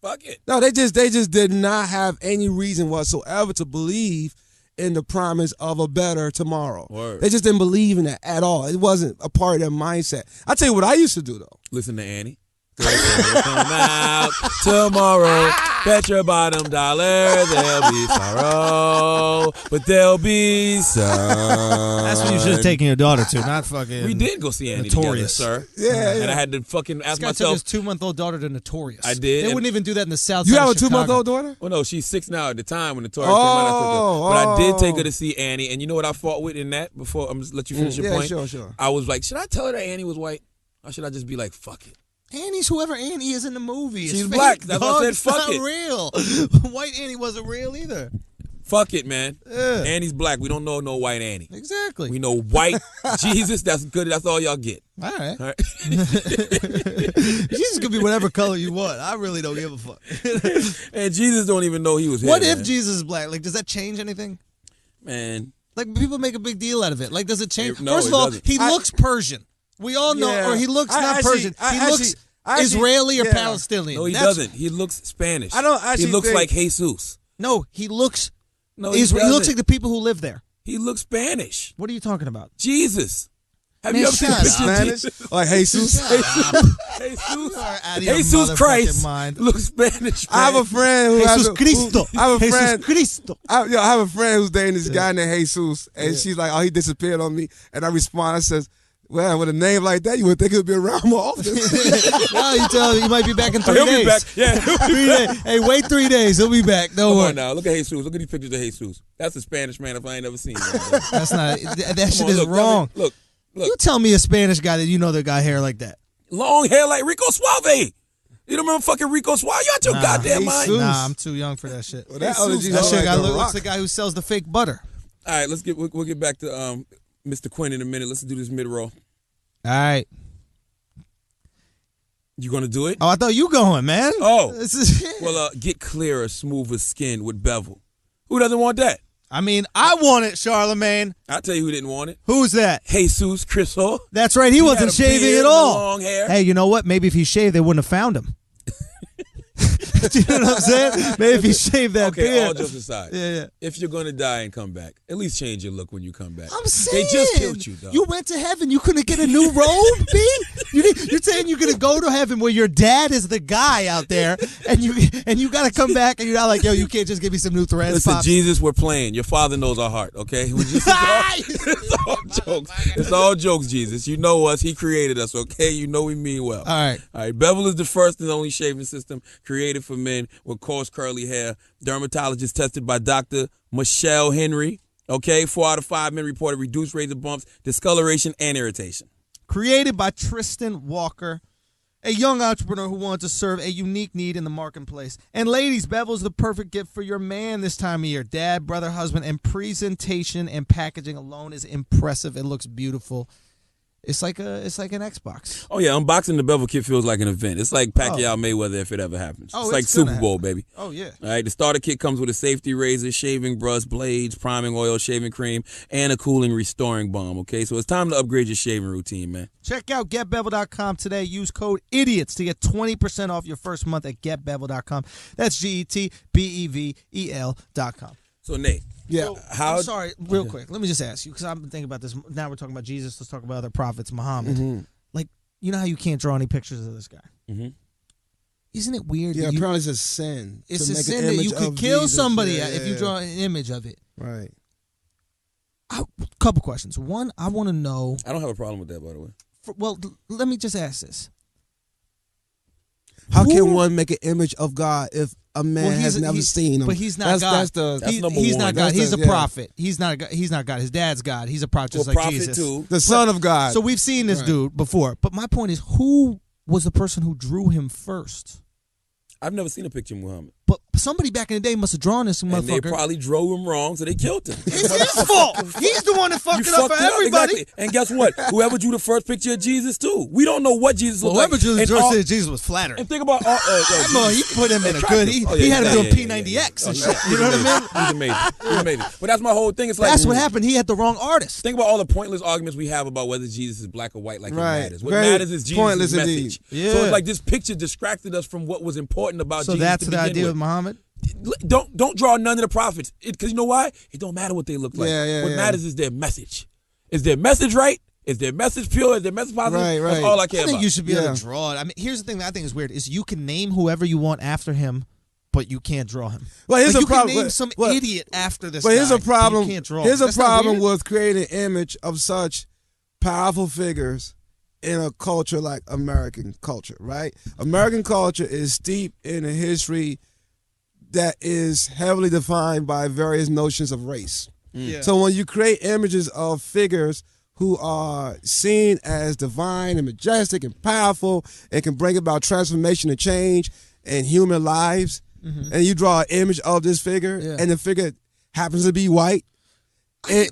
fuck it. No, they just did not have any reason whatsoever to believe in the promise of a better tomorrow. Word. They just didn't believe in that at all. It wasn't a part of their mindset. I'll tell you what I used to do, though. Listen to Annie. Come out tomorrow. Bet your bottom dollar there'll be sorrow, but there'll be sun. That's what you should have taken your daughter to, not fucking. We did go see Annie Notorious. together, sir. Yeah. And I had to fucking ask This guy took myself. his 2-month-old daughter to Notorious. I did. They wouldn't even do that in the South You Side have a of Chicago. 2-month-old daughter? Well, no, she's 6 now at the time when the Taurus came out. But I did take her to see Annie, and you know what I fought with in that? Before I'm just let you finish your point. Sure. I was like, should I tell her that Annie was white, or should I just be like, fuck it? Annie's whoever Annie is in the movie. It's She's fake, black. That's dog. why I said It's fuck not it. real. White Annie wasn't real either. Fuck it, man. Yeah. Annie's black. We don't know no white Annie. Exactly. We know white Jesus. That's good. That's all y'all get. All right. All right. Jesus could be whatever color you want. I really don't give a fuck. And Jesus don't even know he was here. What if man. Jesus is black? Like, does that change anything? Man. Like, people make a big deal out of it. Like, does it change? No, First it of all, doesn't. he looks Persian. We all know, Yeah. or he looks I not actually- Persian. I He actually- looks I actually- Israeli or yeah. Palestinian. No, he That's- doesn't. He looks Spanish. I don't actually He looks think- like Jesus. No, he looks. No, He doesn't. looks like the people who live there. He looks Spanish. What are you talking about? Jesus. Have Man, you ever seen a shut picture up. of Spanish? Jesus? Like Jesus? Jesus. Out of your Jesus motherfucking Christ mind. looks Spanish. I have a man. friend who has Jesus a, Cristo. I have a Jesus friend. Cristo. I have a friend who's dating this guy named Jesus, and she's like, "Oh, he disappeared on me." And I respond, I says, "Well, with a name like that, you would think he'd be around more often." Well, you tell him he might be back in 3 He'll days. be back. Yeah. 3 days. Hey, wait 3 days. He'll be back. Don't Come worry. on now. Look at Jesus. Look at these pictures of Jesus. That's a Spanish man if I ain't ever seen him. That's not. That Come shit on, is look, wrong. Look. You tell me a Spanish guy that you know that got hair like that. Long hair like Rico Suave. You don't remember fucking Rico Suave? You out your goddamn mind? Jesus. Nah, I'm too young for that shit. Well, that that other shit Jesus like guy The looks Rock. the guy who sells the fake butter. All right, we'll get back to Mr. Quinn in a minute. Let's do this mid-roll. All right. You gonna do it? Oh, I thought you going, man. Oh. This is, Well, get clearer, smoother skin with bevel. Who doesn't want that? I mean, I want it, Charlamagne. I'll tell you who didn't want it. Who's that? Jesus Cristo. That's right. He wasn't had a shaving beard at and all. long hair. Hey, you know what? Maybe if he shaved, they wouldn't have found him. You know what I'm saying? Maybe if he shaved that Okay, beard. all jokes aside. Yeah. If you're gonna die and come back, at least change your look when you come back. I'm saying They just killed you, though. You went to heaven. You couldn't get a new robe, B? You're saying you're gonna go to heaven where your dad is the guy out there, and you gotta come back, and you're not like, yo, you can't just give me some new threads. Listen, Pops. Jesus, we're playing. Your Father knows our heart. Okay, it's all jokes. It's all jokes, Jesus. You know us. He created us. Okay, you know we mean well. All right. Bevel is the first and only shaving system created for men with coarse curly hair. Dermatologist tested by Dr. Michelle Henry. Okay, 4 out of 5 men reported reduced razor bumps, discoloration, and irritation. Created by Tristan Walker, a young entrepreneur who wanted to serve a unique need in the marketplace. And ladies, Bevel is the perfect gift for your man this time of year. Dad, brother, husband, and presentation and packaging alone is impressive. It looks beautiful. It's like an Xbox. Oh yeah, unboxing the Bevel kit feels like an event. It's like Pacquiao Mayweather if it ever happens. Oh, it's like it's gonna Super Bowl, baby. Oh yeah. All right, the starter kit comes with a safety razor, shaving brush, blades, priming oil, shaving cream, and a cooling restoring balm. Okay, so it's time to upgrade your shaving routine, man. Check out GetBevel.com today. Use code IDIOTS to get 20% off your first month at GetBevel.com. That's GetBevel.com. So Nate, Yeah. So, How- I'm sorry, real quick. Let me just ask you, because I've been thinking about this. Now we're talking about Jesus. Let's talk about other prophets, Muhammad. Like, you know how you can't draw any pictures of this guy? Isn't it weird? Yeah, that apparently it's a sin. it's to a make sin an that image you could of kill Jesus. somebody Yeah, if you yeah. draw an image of it. Right. Couple questions. One, I want to know. I don't have a problem with that, by the way. Let me just ask this. How Who- can one make an image of God if a man has never seen him? But he's not God. That's the That's number he's one. not God. That's He's the- a prophet. He's not. He's not God. His dad's God. He's a prophet, just Well, like prophet Jesus. too. the Son of God. So we've seen this dude before. But my point is, who was the person who drew him first? I've never seen a picture of Muhammad. But somebody back in the day must have drawn this And they motherfucker. probably drove him wrong, so they killed him. It's his fault. He's the one that fucked it up for everybody. Exactly. And guess what? Whoever drew the first picture of Jesus, too. We don't know what Jesus looked Whoever like. drew And all- said Jesus was flattering. And think about all. He put him in a good. He had him doing P90X and shit. You know what I mean? He's amazing. He's amazing. But that's my whole thing. It's like That's what happened. He had the wrong artist. Think about all the pointless arguments we have about whether Jesus is black or white, like Right. it matters. What Very matters is Jesus' pointless message. indeed. Yeah. So it's like this picture distracted us from what was important about So Jesus. that's to the begin idea with. of Muhammad. Don't draw none of the prophets, because you know why? It don't matter what they look like. Yeah, what yeah. matters is their message. Is their message right? Is their message pure? Is their message positive? Right, That's right. all I care I think about. you should be able Yeah. to draw it. I mean, here's the thing that I think is weird: is you can name whoever you want after him, but you can't draw him. Well, here's Like, a you problem. can name some idiot after this. But here's guy, a problem. But you can't draw. Here's him. a That's not problem weird? with creating an image of such powerful figures in a culture like American culture, right? American culture is steeped in a history that is heavily defined by various notions of race. Yeah. So when you create images of figures who are seen as divine and majestic and powerful and can bring about transformation and change in human lives, and you draw an image of this figure, and the figure happens to be white,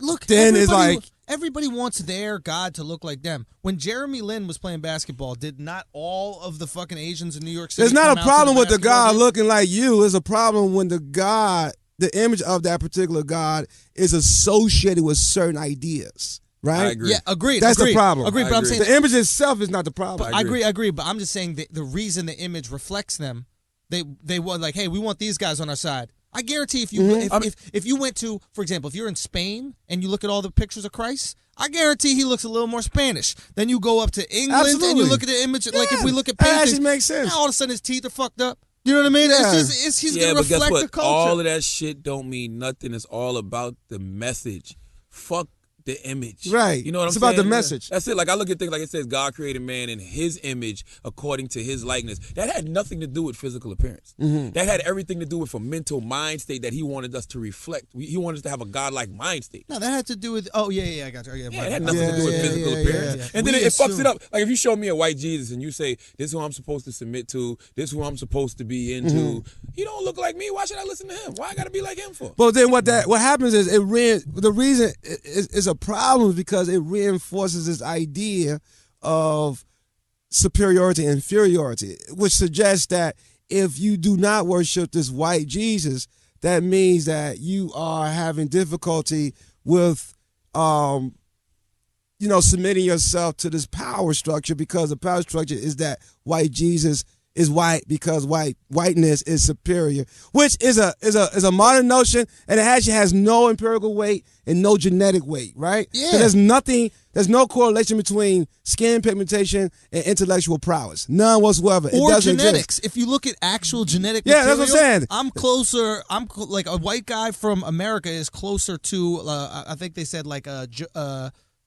Look, then it's everybody- like, everybody wants their God to look like them. When Jeremy Lin was playing basketball, did not all of the fucking Asians in New York City? there's not come a out to problem with the basketball God game? looking like you. There's a problem when the image of that particular God is associated with certain ideas, right? I agree. Yeah, agreed. That's agreed, the problem. Agreed, I but I'm agree. saying The image itself is not the problem. I agree. But I'm just saying that the reason the image reflects them, they were like, hey, we want these guys on our side. I guarantee if you if you went to, for example, if you're in Spain and you look at all the pictures of Christ, I guarantee he looks a little more Spanish. Then you go up to England and Absolutely. you look at the image. Like if we look at that paintings, actually makes sense. now all of a sudden his teeth are fucked up. You know what I mean? Yeah. He's Yeah, gonna but guess reflect what? the culture. All of that shit don't mean nothing. It's all about the message. Fuck the image. Right. You know what It's I'm about saying? the message. That's it. Like I look at things like it says God created man in his image according to his likeness. That had nothing to do with physical appearance. That had everything to do with a mental mind state that he wanted us to reflect. He wanted us to have a godlike mind state. No, that had to do with. Oh yeah, I got you. Yeah, it had nothing to do with physical appearance. And then We it fucks assume- it up. Like if you show me a white Jesus and you say, this is who I'm supposed to submit to, this is who I'm supposed to be into, he don't look like me. Why should I listen to him? Why I gotta be like him for? But then what happens is the reason is a problem is because it reinforces this idea of superiority and inferiority, which suggests that if you do not worship this white Jesus, that means that you are having difficulty with submitting yourself to this power structure, because the power structure is that white Jesus is white because whiteness is superior, which is a modern notion, and it actually has no empirical weight and no genetic weight, right? Yeah. So there's no correlation between skin pigmentation and intellectual prowess, none whatsoever. It Or doesn't genetics. exist. If you look at actual genetic Yeah, material, that's what I'm saying. I'm closer. Like a white guy from America is closer to. I think they said like a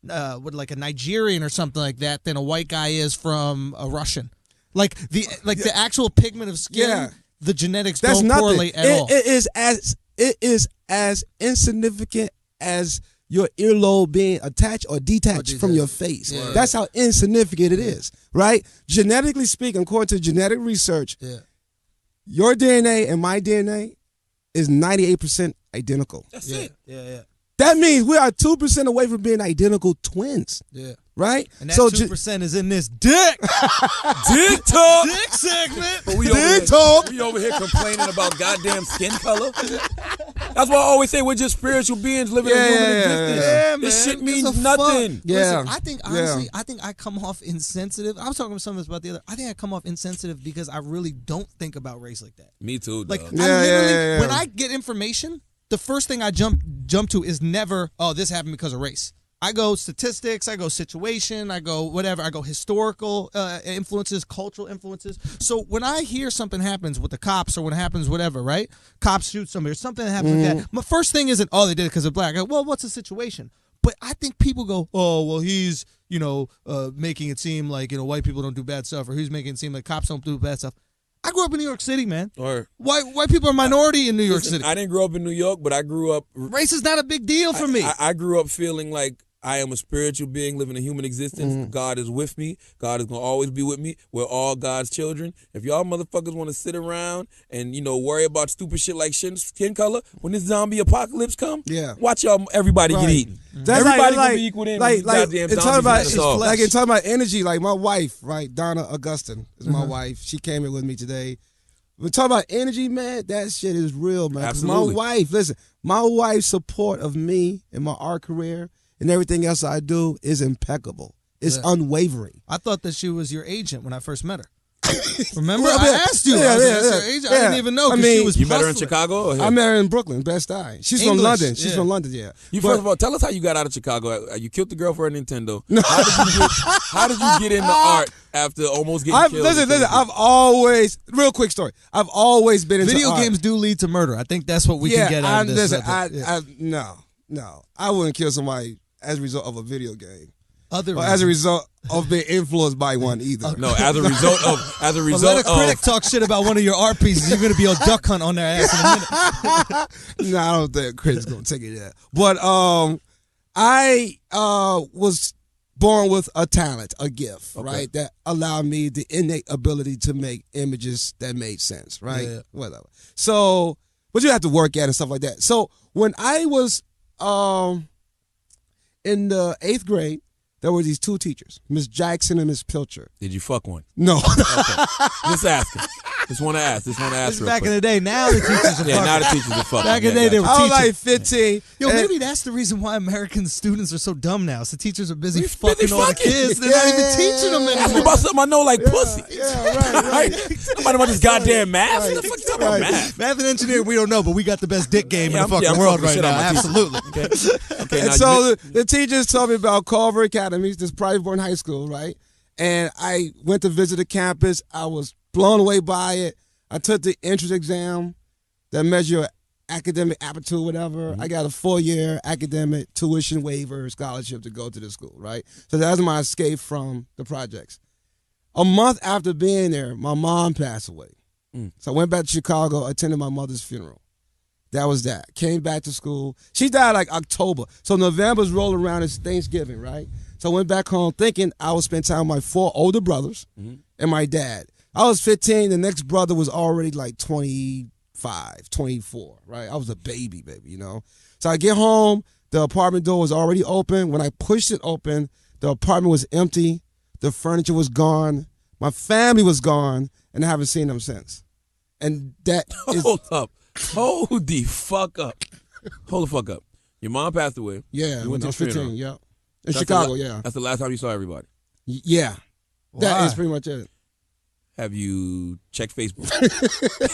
Nigerian or something like that than a white guy is from a Russian. Like the actual pigment of skin, Yeah. the genetics That's don't nothing. correlate at all. It is as insignificant as your earlobe being attached or detached from your face. Yeah. That's how insignificant it is, right? Genetically speaking, according to genetic research, your DNA and my DNA is 98% identical. That's it. Yeah. That means we are 2% away from being identical twins, Yeah. right? And that 2% is in this dick. Dick talk. Dick segment. But we over here complaining about goddamn skin color. That's why I always say we're just spiritual beings living a human existence. Yeah, This man. shit means Gives a nothing. fuck. Yeah. Listen, I think honestly, I think I come off insensitive. I was talking with someone about the other. I think I come off insensitive because I really don't think about race like that. Me too, Like dog. I literally, yeah. when I get information, the first thing I jump to is never, oh, this happened because of race. I go statistics, I go situation, I go whatever, I go historical influences, cultural influences. So when I hear something happens with the cops or when it happens whatever, right? Cops shoot somebody or something that happens like that. My first thing isn't, oh, they did it because of black. I go, well, what's the situation? But I think people go, oh, well, he's, making it seem like, white people don't do bad stuff, or he's making it seem like cops don't do bad stuff. I grew up in New York City, man. White people are a minority in New York City. I didn't grow up in New York, but I grew up. Race is not a big deal for me. I grew up feeling like I am a spiritual being living a human existence. God is with me. God is going to always be with me. We're all God's children. If y'all motherfuckers want to sit around and, worry about stupid shit like skin color, when this zombie apocalypse come, watch everybody get eaten. Everybody gonna be equal in. Talking about energy, like my wife, right, Donna Augustine is my wife. She came in with me today. We're talking about energy, man. That shit is real, man. Absolutely. My wife's support of me and my art career and everything else I do is impeccable. It's unwavering. I thought that she was your agent when I first met her. Remember? I asked you. I didn't even know. You met her in Chicago? Or I met her in Brooklyn, Best Eye. She's from London. She's from London, First of all, tell us how you got out of Chicago. You killed the girl for a Nintendo. No. How did you get into art after almost getting killed? Listen, I've always, real quick story, I've always been into video art. games do lead to murder. I think that's what we can get out of this. No. I wouldn't kill somebody as a result of a video game. As a result of being influenced by one either. No, as a result of. Let a critic talk shit about one of your art pieces. You're going to be on duck hunt on their ass in a minute. No, I don't think a critic's going to take it there. But I was born with a talent, a gift, right, that allowed me the innate ability to make images that made sense, right? Yeah. Whatever. So, but you have to work at it and stuff like that. So when I was in the 8th grade, there were these two teachers, Miss Jackson and Miss Pilcher. Did you fuck one? No. Okay. Just asking. Just want to ask. This is back in the day. Now the teachers are fucking. Now the teachers are fucking. Back in the day, they were teaching. I was like 15. Yo, maybe that's the reason why American students are so dumb now. So teachers are busy fucking all the kids. They're not even teaching them anymore. Ask me about something I know like pussy. Yeah, right. Nobody about this goddamn math. What the fuck you talking about math? Math and engineering, we don't know, but we got the best dick game in the fucking world right now. Absolutely. Okay. And so the teachers told me about Culver Academy, this private boarding high school, right? And I went to visit the campus. I was blown away by it. I took the entrance exam that measure your academic aptitude, whatever. I got a 4-year academic tuition waiver scholarship to go to the school, right? So that was my escape from the projects. A month after being there, my mom passed away. So I went back to Chicago, attended my mother's funeral. That was that. Came back to school. She died like October. So November's rolling around, it's Thanksgiving, right? So I went back home thinking I would spend time with my 4 older brothers and my dad. I was 15. The next brother was already like 25, 24, right? I was a baby, So I get home. The apartment door was already open. When I pushed it open, the apartment was empty. The furniture was gone. My family was gone, and I haven't seen them since. And that is... Hold up. Hold the fuck up. Hold the fuck up. Your mom passed away. Yeah, you went when I to was 15, yeah. In Chicago, yeah. That's the last time you saw everybody? Yeah. That is pretty much it. Have you checked Facebook?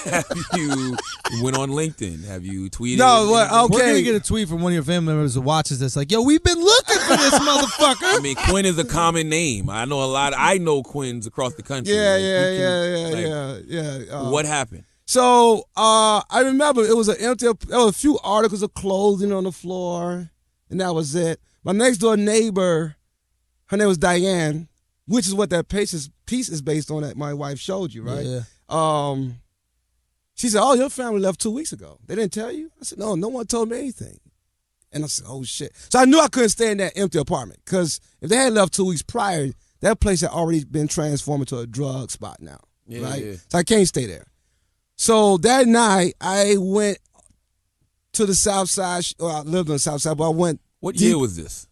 Have you went on LinkedIn? Have you tweeted? No, okay. We're going to get a tweet from one of your family members who watches this like, yo, we've been looking for this motherfucker. I mean, Quinn is a common name. I know a lot. I know Quinns across the country. Yeah. What happened? So I remember it was there were a few articles of clothing on the floor, and that was it. My next door neighbor, her name was Diane, which is what that piece is based on that my wife showed you, right? Yeah. She said, oh, your family left 2 weeks ago. They didn't tell you? I said, no one told me anything. And I said, oh, shit. So I knew I couldn't stay in that empty apartment because if they had left 2 weeks prior, that place had already been transformed into a drug spot now, right? Yeah. So I can't stay there. So that night, I went to the South Side. I lived on the South Side, but I went. What year was this?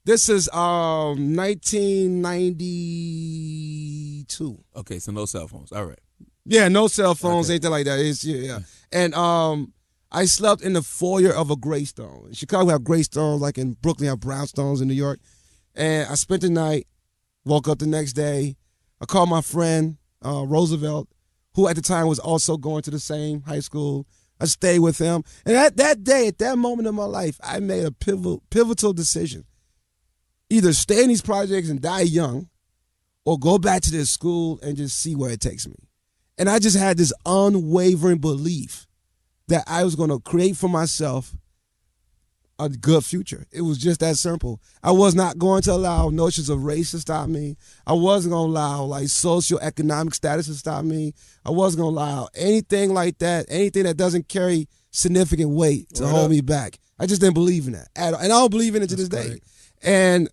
This is 1992. Okay, so no cell phones. All right. Yeah, no cell phones, anything like that. It's And I slept in the foyer of a Greystone. In Chicago, we have Greystones, like in Brooklyn, we have Brownstones in New York. And I spent the night, woke up the next day. I called my friend, Roosevelt, who at the time was also going to the same high school. I stayed with him. And that day, at that moment in my life, I made a pivotal decision. Either stay in these projects and die young, or go back to this school and just see where it takes me. And I just had this unwavering belief that I was going to create for myself a good future. It was just that simple. I was not going to allow notions of race to stop me. I wasn't going to allow like socioeconomic status to stop me. I wasn't going to allow anything like that, anything that doesn't carry significant weight to hold me back. I just didn't believe in that at all. And I don't believe in it to this day. And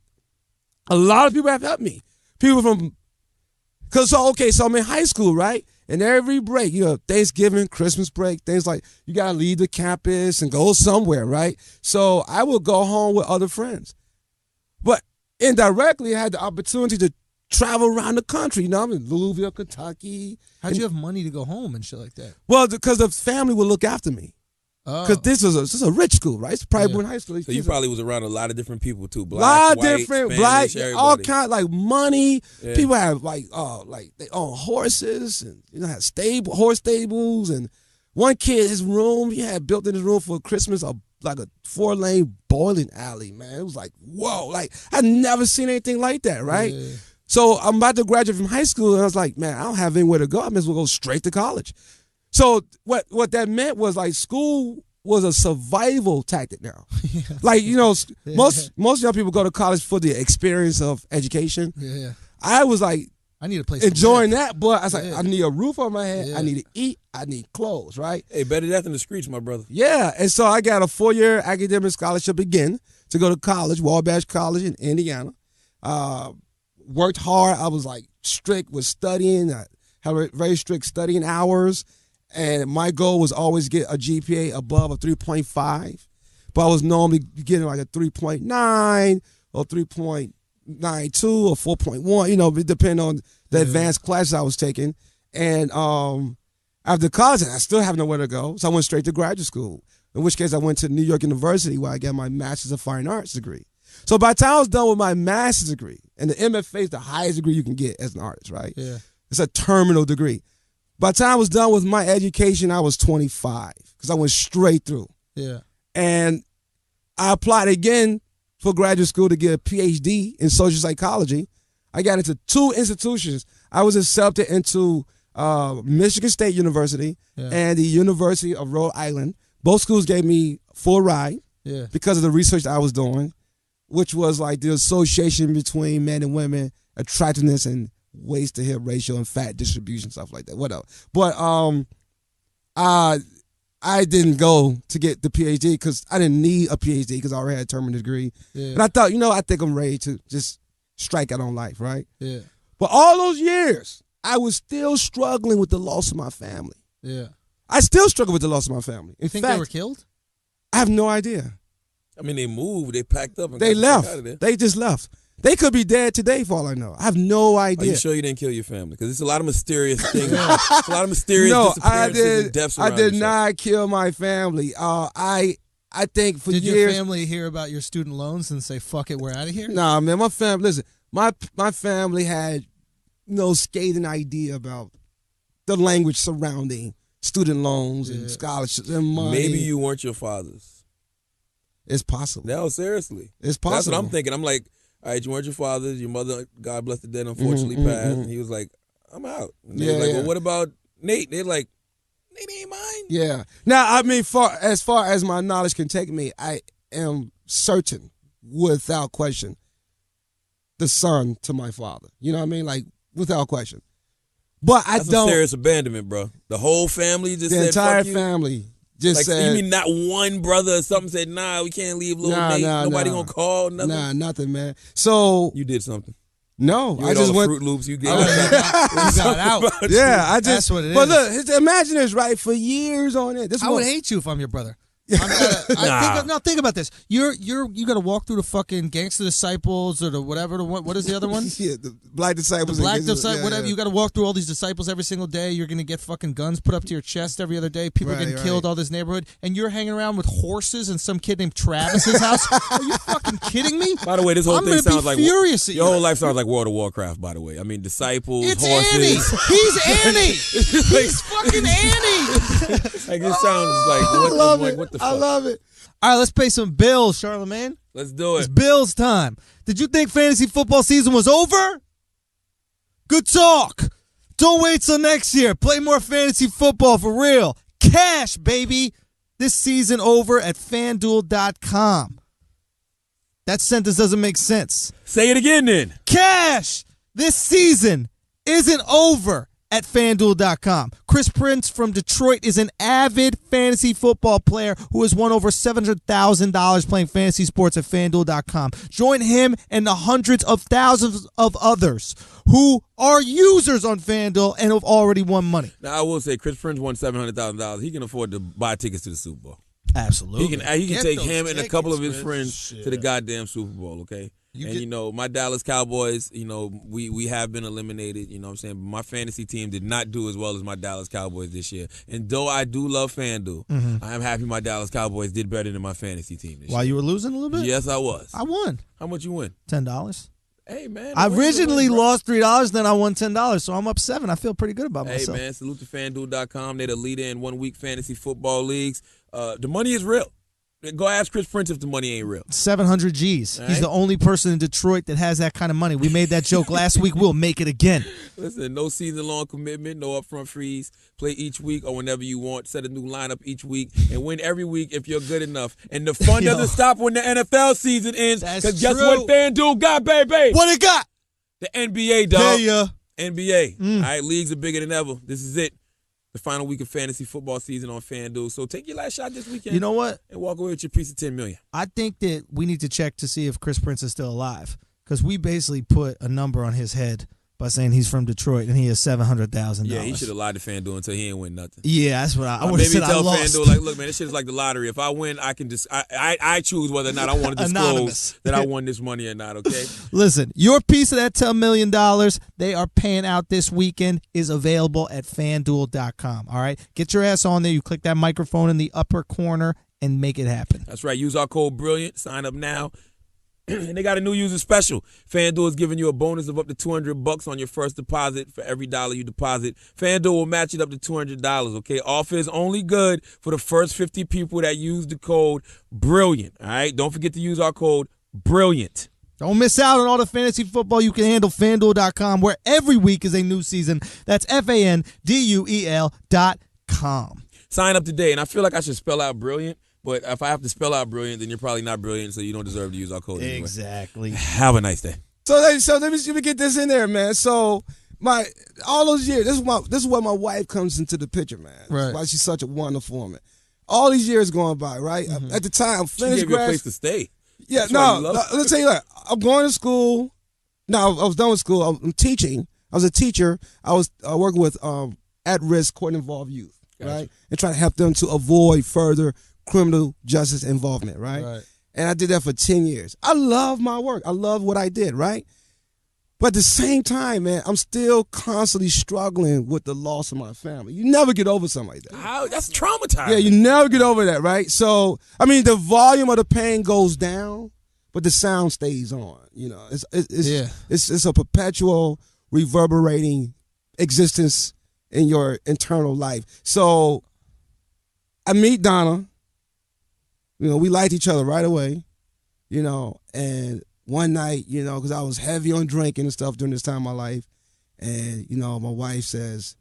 a lot of people have helped me. People from, so I'm in high school, right? And every break, Thanksgiving, Christmas break, things like you got to leave the campus and go somewhere, right? So I would go home with other friends. But indirectly, I had the opportunity to travel around the country. I'm in Louisville, Kentucky. How'd you have money to go home and shit like that? Well, because the family would look after me. Because this is a rich school, right? It's probably in high school. So you probably was around a lot of different people too. Black, lot of white, different, Spanish, black, all kinds, like money. Yeah. People have like they own horses and have horse stables. And one kid, his room, he had built in his room for Christmas like a 4-lane bowling alley. Man, it was like whoa, like I'd never seen anything like that, right? Yeah. So I'm about to graduate from high school, and I was like, man, I don't have anywhere to go. I might as well go straight to college. So what that meant was like school was a survival tactic now. Yeah. Like, most young people go to college for the experience of education. Yeah. I was like, I need a place enjoying that, but I was like, I need a roof on my head. Yeah. I need to eat. I need clothes, right? Hey, better that than the streets, my brother. Yeah. And so I got a 4-year academic scholarship again to go to college, Wabash College in Indiana. Worked hard. I was like strict with studying. I had very strict studying hours. And my goal was always get a GPA above a 3.5. But I was normally getting like a 3.9 or 3.92 or 4.1, depending on the advanced classes I was taking. And after college, I still have nowhere to go. So I went straight to graduate school, in which case I went to New York University where I got my Master's of Fine Arts degree. So by the time I was done with my master's degree, and the MFA is the highest degree you can get as an artist, right? Yeah. It's a terminal degree. By the time I was done with my education, I was 25 because I went straight through. Yeah. And I applied again for graduate school to get a PhD in social psychology. I got into 2 institutions. I was accepted into Michigan State University and the University of Rhode Island. Both schools gave me full ride because of the research I was doing, which was like the association between men and women, attractiveness and waist to hip ratio and fat distribution, stuff like that. Whatever. But I didn't go to get the PhD because I didn't need a PhD because I already had a terminal degree. Yeah. And I thought, I think I'm ready to just strike out on life, right? Yeah. But all those years, I was still struggling with the loss of my family. Yeah. I still struggle with the loss of my family. You think they were killed? I have no idea. I mean, they moved, they packed up, and they left. They just left. They could be dead today for all I know. I have no idea. Are you sure you didn't kill your family? Because it's a lot of mysterious things. It's a lot of mysterious disappearances and deaths around I did not kill my family. I think for years. Did your family hear about your student loans and say, fuck it, we're out of here? Nah, man, my family, listen, my family had no scathing idea about the language surrounding student loans and scholarships and money. Maybe you weren't your father's. It's possible. No, seriously. It's possible. That's what I'm thinking. I'm like, all right, you weren't your father's. Your mother, God bless the dead, unfortunately passed. And he was like, I'm out. And they were like, well, what about Nate? They're like, Nate ain't mine. Yeah. Now, I mean, as far as my knowledge can take me, I am certain, without question, the son to my father. You know what I mean? Like, without question. But That's a serious abandonment, bro. The whole family just said, entire fuck you? family just said. You mean not one brother or something said, nah, we can't leave little Nate. Nobody gonna call, nothing? Nah, nothing, man. So. You did something. No, I just went. Fruit Loops, you got out. Yeah, I just. That's what it is. But look, imagine this, right? For years on it. I would hate you if I'm your brother. Think about this. You got to walk through the fucking Gangster Disciples or the whatever. What is the other one? Yeah, the Black Disciples. The Black Disciples, whatever. Yeah. You got to walk through all these disciples every single day. You're going to get fucking guns put up to your chest every other day. People are getting killed all this neighborhood. And you're hanging around with horses in some kid named Travis's house? Are you fucking kidding me? By the way, this whole thing sounds like furious. Your whole life sounds like World of Warcraft, by the way. I mean, disciples, it's horses. Annie. He's Annie. He's fucking Annie. Like, this sounds like, what the fuck? I love it. All right, let's pay some bills, Charlamagne. Let's do it. It's bills time. Did you think fantasy football season was over? Good talk. Don't wait till next year. Play more fantasy football for real. Cash, baby. This season over at FANDUEL.com. That sentence doesn't make sense. Say it again then. Cash. This season isn't over at FanDuel.com. Chris Prince from Detroit is an avid fantasy football player who has won over $700,000 playing fantasy sports at FanDuel.com. Join him and the hundreds of thousands of others who are users on FanDuel and have already won money. Now, I will say, Chris Prince won $700,000. He can afford to buy tickets to the Super Bowl. Absolutely. He can take him and a couple of his friends to the goddamn Super Bowl, okay? My Dallas Cowboys, we have been eliminated, you know what I'm saying? But my fantasy team did not do as well as my Dallas Cowboys this year. And though I do love FanDuel, I am happy my Dallas Cowboys did better than my fantasy team this year. While you were losing a little bit? Yes, I was. I won. How much you win? $10. Hey, man. I originally lost $3, then I won $10, so I'm up $7. I feel pretty good about myself. Hey, man, salute to FanDuel.com. They're the leader in one-week fantasy football leagues. The money is real. Go ask Chris Prince if the money ain't real. 700 G's. Right. He's the only person in Detroit that has that kind of money. We made that joke last week. We'll make it again. Listen, no season-long commitment, no upfront fees. Play each week or whenever you want. Set a new lineup each week and win every week if you're good enough. And the fun doesn't stop when the NFL season ends. Because guess what FanDuel got, baby? What it got? The NBA, dog. Yeah. NBA. All right, leagues are bigger than ever. This is it. The final week of fantasy football season on FanDuel. So take your last shot this weekend. You know what? And walk away with your piece of $10 million. I think that we need to check to see if Chris Prince is still alive because we basically put a number on his head by saying he's from Detroit and he has $700,000. Yeah, he should have lied to FanDuel until he ain't win nothing. Yeah, that's what I would have said. Tell I lost. FanDuel, like, look, man, this shit is like the lottery. If I win, I can just I choose whether or not I want to disclose that I won this money or not. Okay. Listen, your piece of that $10 million they are paying out this weekend is available at FanDuel.com. All right, get your ass on there. You click that microphone in the upper corner and make it happen. That's right. Use our code BRILLIANT. Sign up now. And they got a new user special. FanDuel is giving you a bonus of up to $200 on your first deposit for every dollar you deposit. FanDuel will match it up to $200, okay? Offer is only good for the first 50 people that use the code BRILLIANT, all right? Don't forget to use our code BRILLIANT. Don't miss out on all the fantasy football you can handle. FanDuel.com, where every week is a new season. That's FANDUEL.com. Sign up today, and I feel like I should spell out BRILLIANT. But if I have to spell out brilliant, then you're probably not brilliant, so you don't deserve to use our code anyway. Exactly. Have a nice day. So let me get this in there, man. So all those years, this is where my wife comes into the picture, man. Right. Why she's such a wonderful woman. All these years going by, right? At the time, she gave you a place to stay. Yeah, let's tell you that. I'm going to school. No, I was done with school. I'm teaching. I was a teacher. I was working with at-risk court-involved youth, right? And trying to help them to avoid further criminal justice involvement, right? And I did that for 10 years. I love my work. I love what I did, right? But at the same time, man, I'm still constantly struggling with the loss of my family. You never get over something like that. How? That's traumatizing. Yeah, you never get over that, right? So, I mean, the volume of the pain goes down, but the sound stays on. You know, it's a perpetual reverberating existence in your internal life. So I meet Donna. You know, we liked each other right away, you know, and one night, you know, because I was heavy on drinking and stuff during this time of my life, and, you know, my wife says,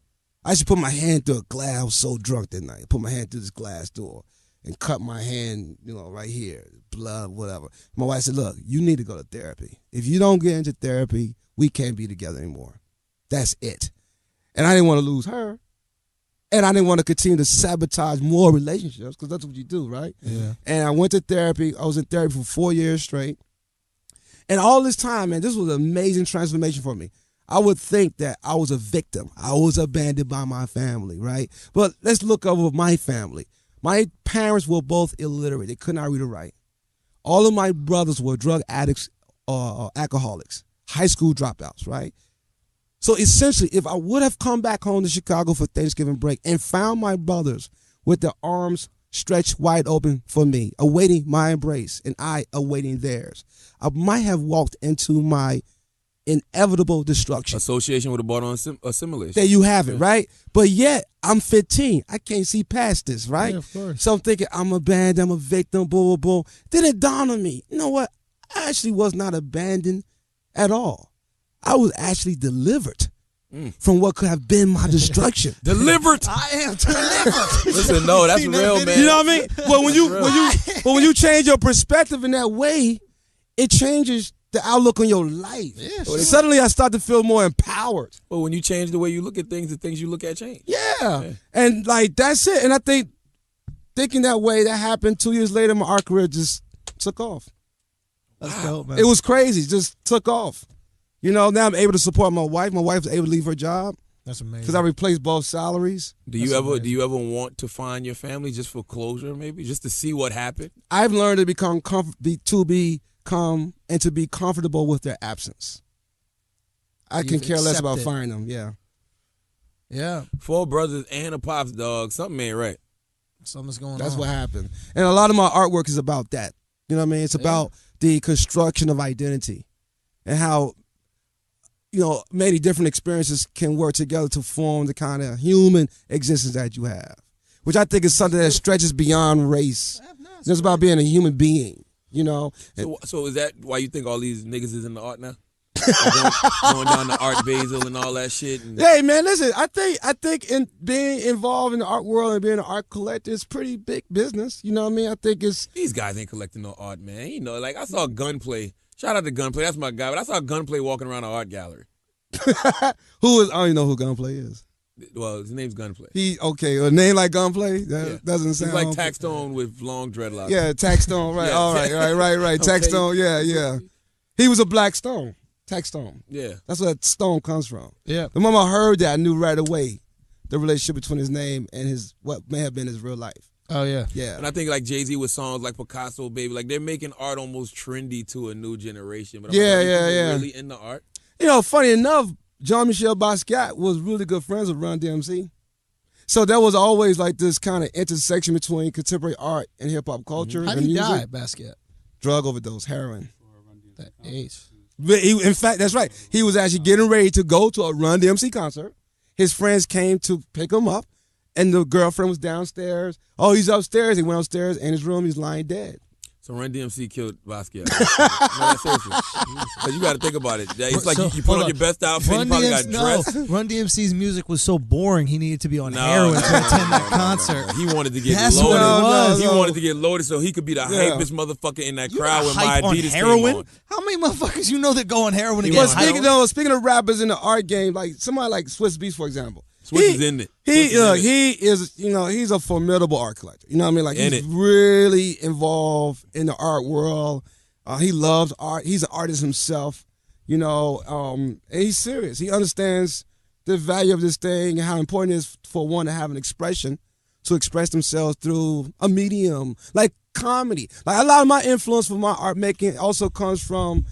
I should put my hand through a glass. I was so drunk that night. Put my hand through this glass door and cut my hand, you know, right here, blood, whatever. My wife said, look, you need to go to therapy. If you don't get into therapy, we can't be together anymore. That's it. And I didn't want to lose her. And I didn't want to continue to sabotage more relationships because that's what you do, right? Yeah. And I went to therapy. I was in therapy for 4 years straight. And all this time, man, this was an amazing transformation for me. I would think that I was a victim. I was abandoned by my family, right? But let's look over my family. My parents were both illiterate. They could not read or write. All of my brothers were drug addicts or alcoholics, high school dropouts, right? So essentially, if I would have come back home to Chicago for Thanksgiving break and found my brothers with their arms stretched wide open for me, awaiting my embrace, and I awaiting theirs, I might have walked into my inevitable destruction. Association would have brought on assimilation. There you have it, right? But yet, I'm 15. I can't see past this, right? Yeah, of course. So I'm thinking, I'm abandoned, I'm a victim, boom, boom, boom. Then it dawned on me, you know what? I actually was not abandoned at all. I was actually delivered from what could have been my destruction. Delivered. I am delivered. Listen, no, that's real, man. You know what I mean? Well, when you change your perspective in that way, it changes the outlook on your life. Yeah, sure. Suddenly, I start to feel more empowered. Well, when you change the way you look at things, the things you look at change. Yeah. And like that's it. And I think thinking that way, that happened 2 years later. My art career just took off. That's dope, man. It was crazy. Just took off. You know, now I'm able to support my wife. My wife was able to leave her job That's amazing. because I replaced both salaries. Do you ever want to find your family just for closure, maybe just to see what happened? I've learned to become to be comfortable with their absence. I can care less about finding them. Yeah. Yeah. 4 brothers and a pops, dog. Something ain't right. Something's going on. That's what happened. And a lot of my artwork is about that. You know what I mean? It's about the construction of identity and how, you know, many different experiences can work together to form the kind of human existence that you have, which I think is something that stretches beyond race. It's about being a human being, you know? So is that why you think all these niggas is in the art now? going down to Art Basel and all that shit. And hey man, listen, I think in being involved in the art world and being an art collector is pretty big business. You know what I mean? I think it's these guys ain't collecting no art, man. You know, like I saw Gunplay. Shout out to Gunplay, that's my guy. But I saw Gunplay walking around an art gallery. Who is? I don't even know who Gunplay is. Well, his name's Gunplay. A name like Gunplay? That doesn't sound. He's like Taxstone with long dreadlocks. Yeah, Taxstone, right? Yeah. All right. Okay. Taxstone, yeah. He was a black stone. Taxstone. Yeah. That's where that stone comes from. Yeah. The moment I heard that, I knew right away the relationship between his name and his what may have been his real life. Oh, yeah. Yeah. And I think like Jay-Z with songs like Picasso, Baby, like they're making art almost trendy to a new generation. But I'm like, are people really into art? You know, funny enough, Jean-Michel Basquiat was really good friends with Run DMC. So there was always like this kind of intersection between contemporary art and hip-hop culture. How and did he music. die, Basquiat? Drug overdose, heroin. That age. But in fact, that's right. He was actually getting ready to go to a Run DMC concert. His friends came to pick him up, and the girlfriend was downstairs. Oh, he's upstairs. He went upstairs, in his room, he's lying dead. So Run DMC killed Basquiat. No, seriously. Because you got to think about it. It's like you put on your best outfit, you probably got dressed. Run DMC's music was so boring, he needed to be on heroin to attend that concert. He wanted to get That's loaded. what it was. He wanted to get loaded so he could be the hypest motherfucker in that crowd when my hype on Adidas heroin? came on. How many motherfuckers you know that go on heroin and Well, get speaking of rappers in the art game, like somebody like Swiss Beats, for example. Switch is in it. He is, you know, he's a formidable art collector. You know what I mean? Like he's really involved in the art world. He loves art. He's an artist himself. You know, and he's serious. He understands the value of this thing and how important it is for one to have an expression, to express themselves through a medium like comedy. Like a lot of my influence for my art making also comes from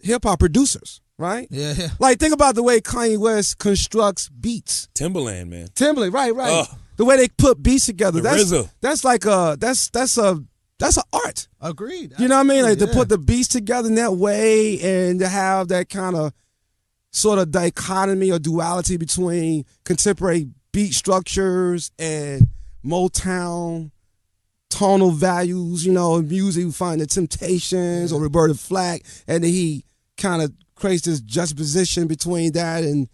hip hop producers. Right? Yeah. Like, think about the way Kanye West constructs beats. Timberland, man. Timberland, right. The way they put beats together. RZA. That's like that's an art. Agreed. You know what I mean? Like to put the beats together in that way and to have that kind of sort of dichotomy or duality between contemporary beat structures and Motown tonal values, you know, in music you find the Temptations or Roberta Flack, and then he kind of creates this juxtaposition between that and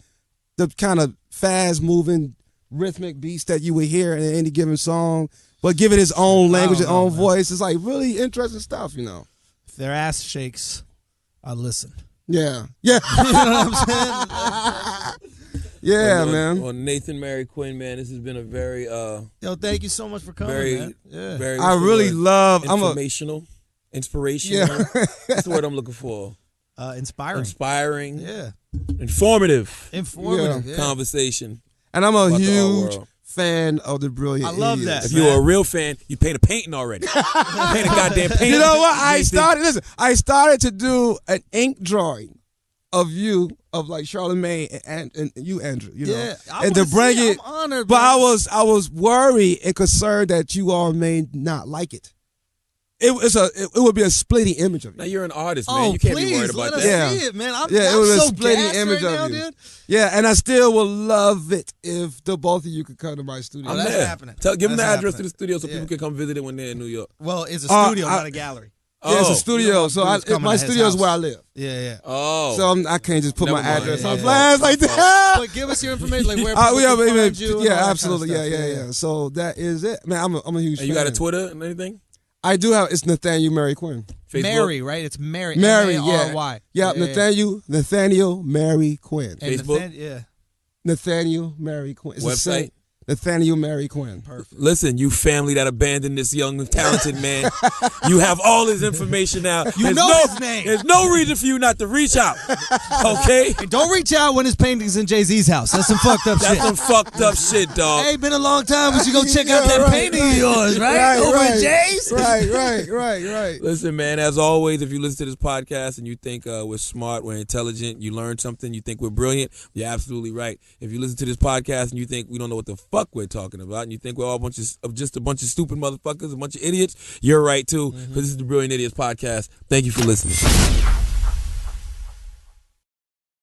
the kind of fast-moving rhythmic beats that you would hear in any given song, but give it his own language, his own voice. It's like really interesting stuff, you know. If their ass shakes, I listen. Yeah. You know what I'm saying? Yeah, man. On Nathan Mary Quinn, man, this has been a very Yo, thank you so much for coming, man. Yeah. very I really love inspirational. Yeah. That's the word I'm looking for. Inspiring. Informative Informative. Yeah. conversation. And I'm a about the art huge world. fan of the Brilliant I love Idiots. that. If you were a real fan, you paid a painting already. Paint a goddamn painting. You know what? I started to do an ink drawing of you, of like Charlamagne and you, Andrew. You know, I and to wanna bring see it. I'm honored, But bro. I was worried and concerned that you all may not like it. It would be a splitting image of Now you. you're an artist, man. Oh, you can't please, be worried let about us that. Yeah. see it, man. I'm Yeah, it was a so splitting gassed image right of now, you. dude. Yeah, and I still would love it if the both of you could come to my studio. Oh, that's there. happening. Give them the That's address to happening. the studio so Yeah. people can come visit it when they're in New York. Well, it's a studio, I- not a gallery. Yeah, it's Oh. a studio, You know, so dudes coming my to his studio is house. where I live. Yeah. Oh. So I can't just put Never my mind. address Yeah, on yeah, blast yeah. like that. But give us your information, like where We people have can even, find you. and all that kind of absolutely, stuff. yeah. So that is it, man. I'm a huge. And you fan. got a Twitter and anything? I do have. It's Nathaniel Mary Quinn. Facebook? Mary, right? It's Mary. Mary, yeah. M-A-R-Y. Yeah, Nathaniel Mary Quinn. And Facebook? yeah. Nathaniel Mary Quinn. It's the Website? same. Nathaniel Mary Quinn. Perfect. Listen, you family that abandoned this young, talented man, you have all his information now. You know his name. There's no reason for you not to reach out. Okay? And don't reach out when his painting's in Jay-Z's house. That's some fucked up That's shit. some fucked up shit, dog. Hey, been a long time. We should go check out Yeah, that right, painting right. of yours, right? Over at Jay's? Right. Listen, man, as always, if you listen to this podcast and you think we're smart, we're intelligent, you learn something, you think we're brilliant, you're absolutely right. If you listen to this podcast and you think we don't know what the fuck we're talking about, and you think we're all just a bunch of stupid motherfuckers, a bunch of idiots, you're right too. Because this is the Brilliant Idiots podcast. Thank you for listening.